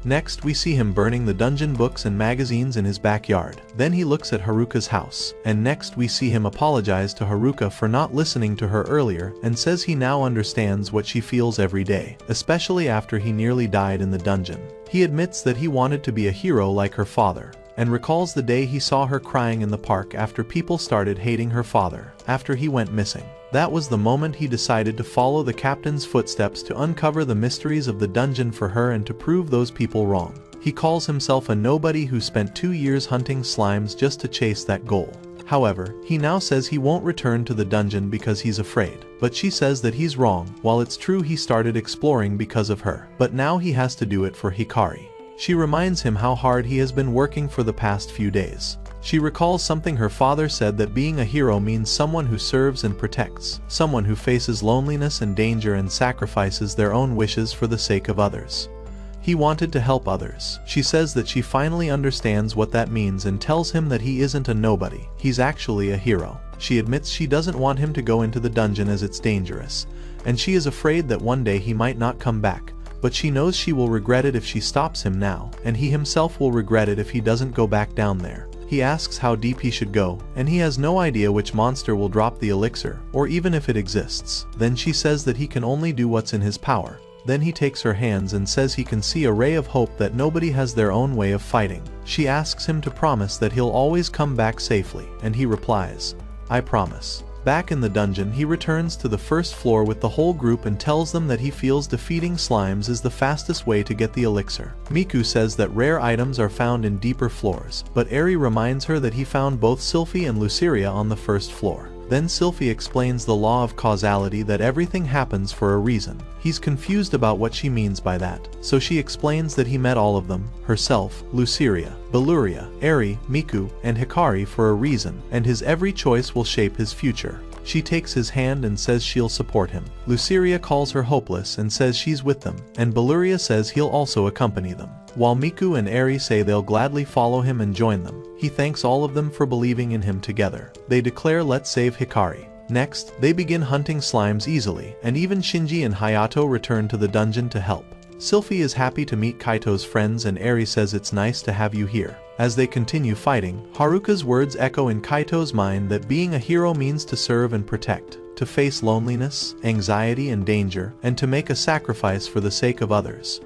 Next, we see him burning the dungeon books and magazines in his backyard. Then he looks at Haruka's house, and next we see him apologize to Haruka for not listening to her earlier and says he now understands what she feels every day, especially after he nearly died in the dungeon. He admits that he wanted to be a hero like her father, and recalls the day he saw her crying in the park after people started hating her father after he went missing. That was the moment he decided to follow the captain's footsteps to uncover the mysteries of the dungeon for her and to prove those people wrong. He calls himself a nobody who spent 2 years hunting slimes just to chase that goal. However, he now says he won't return to the dungeon because he's afraid. But she says that he's wrong. While it's true he started exploring because of her, but now he has to do it for Hikari. She reminds him how hard he has been working for the past few days. She recalls something her father said, that being a hero means someone who serves and protects, someone who faces loneliness and danger and sacrifices their own wishes for the sake of others. He wanted to help others. She says that she finally understands what that means and tells him that he isn't a nobody. He's actually a hero. She admits she doesn't want him to go into the dungeon as it's dangerous, and she is afraid that one day he might not come back, but she knows she will regret it if she stops him now, and he himself will regret it if he doesn't go back down there. He asks how deep he should go, and he has no idea which monster will drop the elixir, or even if it exists. Then she says that he can only do what's in his power. Then he takes her hands and says he can see a ray of hope that nobody has their own way of fighting. She asks him to promise that he'll always come back safely, and he replies, "I promise." Back in the dungeon, he returns to the first floor with the whole group and tells them that he feels defeating slimes is the fastest way to get the elixir. Miku says that rare items are found in deeper floors, but Eri reminds her that he found both Sulfie and Luceria on the first floor. Then Sulfie explains the law of causality, that everything happens for a reason. He's confused about what she means by that, so she explains that he met all of them, herself, Luceria, Beluria, Eri, Miku, and Hikari for a reason, and his every choice will shape his future. She takes his hand and says she'll support him. Luceria calls her hopeless and says she's with them, and Beluria says he'll also accompany them. While Miku and Eri say they'll gladly follow him and join them, he thanks all of them for believing in him together. They declare let's save Hikari. Next, they begin hunting slimes easily, and even Shinji and Hayato return to the dungeon to help. Sulfie is happy to meet Kaito's friends and Eri says it's nice to have you here. As they continue fighting, Haruka's words echo in Kaito's mind that being a hero means to serve and protect, to face loneliness, anxiety and danger, and to make a sacrifice for the sake of others.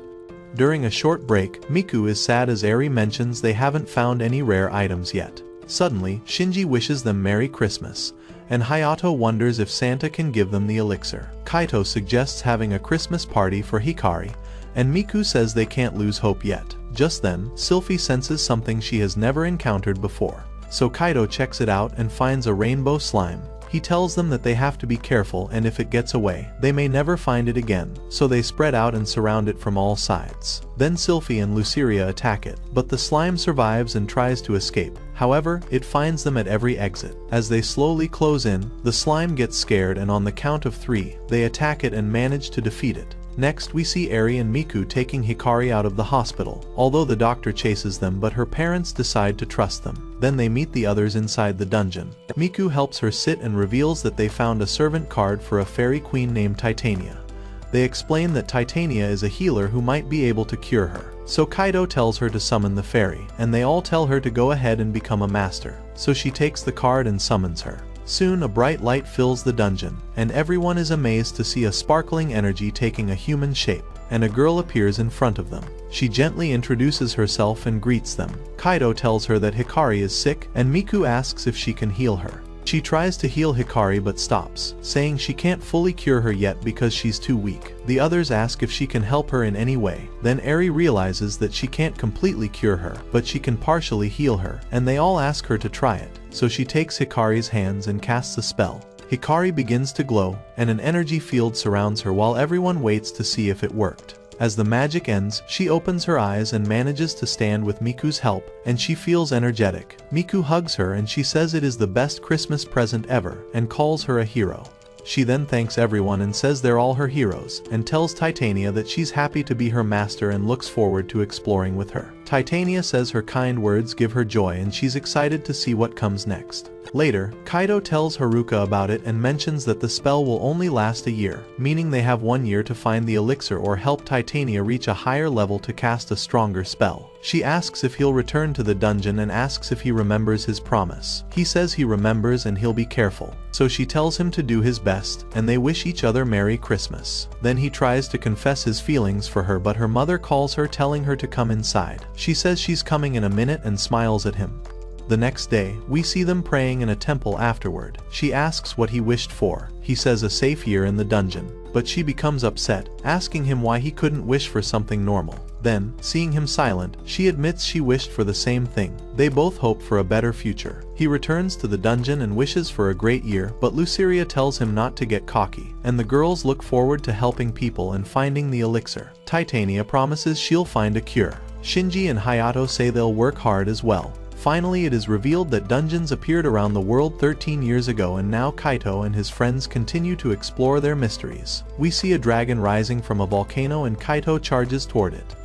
During a short break, Miku is sad as Eri mentions they haven't found any rare items yet. Suddenly, Shinji wishes them Merry Christmas, and Hayato wonders if Santa can give them the elixir. Kaito suggests having a Christmas party for Hikari, and Miku says they can't lose hope yet. Just then, Sulfie senses something she has never encountered before. So Kaito checks it out and finds a rainbow slime. He tells them that they have to be careful, and if it gets away, they may never find it again, so they spread out and surround it from all sides. Then Sulfie and Luceria attack it, but the slime survives and tries to escape. However, it finds them at every exit. As they slowly close in, the slime gets scared and on the count of 3, they attack it and manage to defeat it. Next we see Eri and Miku taking Hikari out of the hospital, although the doctor chases them but her parents decide to trust them. Then they meet the others inside the dungeon. Miku helps her sit and reveals that they found a servant card for a fairy queen named Titania. They explain that Titania is a healer who might be able to cure her. So Kaito tells her to summon the fairy, and they all tell her to go ahead and become a master. So she takes the card and summons her. Soon a bright light fills the dungeon, and everyone is amazed to see a sparkling energy taking a human shape, and a girl appears in front of them. She gently introduces herself and greets them. Kaito tells her that Hikari is sick, and Miku asks if she can heal her. She tries to heal Hikari but stops, saying she can't fully cure her yet because she's too weak. The others ask if she can help her in any way. Then Eri realizes that she can't completely cure her, but she can partially heal her, and they all ask her to try it. So she takes Hikari's hands and casts a spell. Hikari begins to glow, and an energy field surrounds her while everyone waits to see if it worked. As the magic ends, she opens her eyes and manages to stand with Miku's help, and she feels energetic. Miku hugs her and she says it is the best Christmas present ever, and calls her a hero. She then thanks everyone and says they're all her heroes, and tells Titania that she's happy to be her master and looks forward to exploring with her. Titania says her kind words give her joy and she's excited to see what comes next. Later, Kaito tells Haruka about it and mentions that the spell will only last a year, meaning they have 1 year to find the elixir or help Titania reach a higher level to cast a stronger spell. She asks if he'll return to the dungeon and asks if he remembers his promise. He says he remembers and he'll be careful. So she tells him to do his best, and they wish each other Merry Christmas. Then he tries to confess his feelings for her, but her mother calls her, telling her to come inside. She says she's coming in a minute and smiles at him. The next day, we see them praying in a temple afterward. She asks what he wished for. He says a safe year in the dungeon, but she becomes upset, asking him why he couldn't wish for something normal. Then, seeing him silent, she admits she wished for the same thing. They both hope for a better future. He returns to the dungeon and wishes for a great year, but Luceria tells him not to get cocky, and the girls look forward to helping people and finding the elixir. Titania promises she'll find a cure. Shinji and Hayato say they'll work hard as well. Finally, it is revealed that dungeons appeared around the world 13 years ago, and now Kaito and his friends continue to explore their mysteries. We see a dragon rising from a volcano and Kaito charges toward it.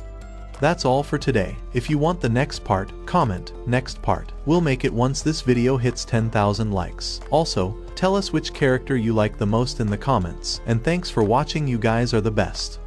That's all for today. If you want the next part, comment next part. We'll make it once this video hits 10,000 likes. Also, tell us which character you like the most in the comments. And thanks for watching, you guys are the best.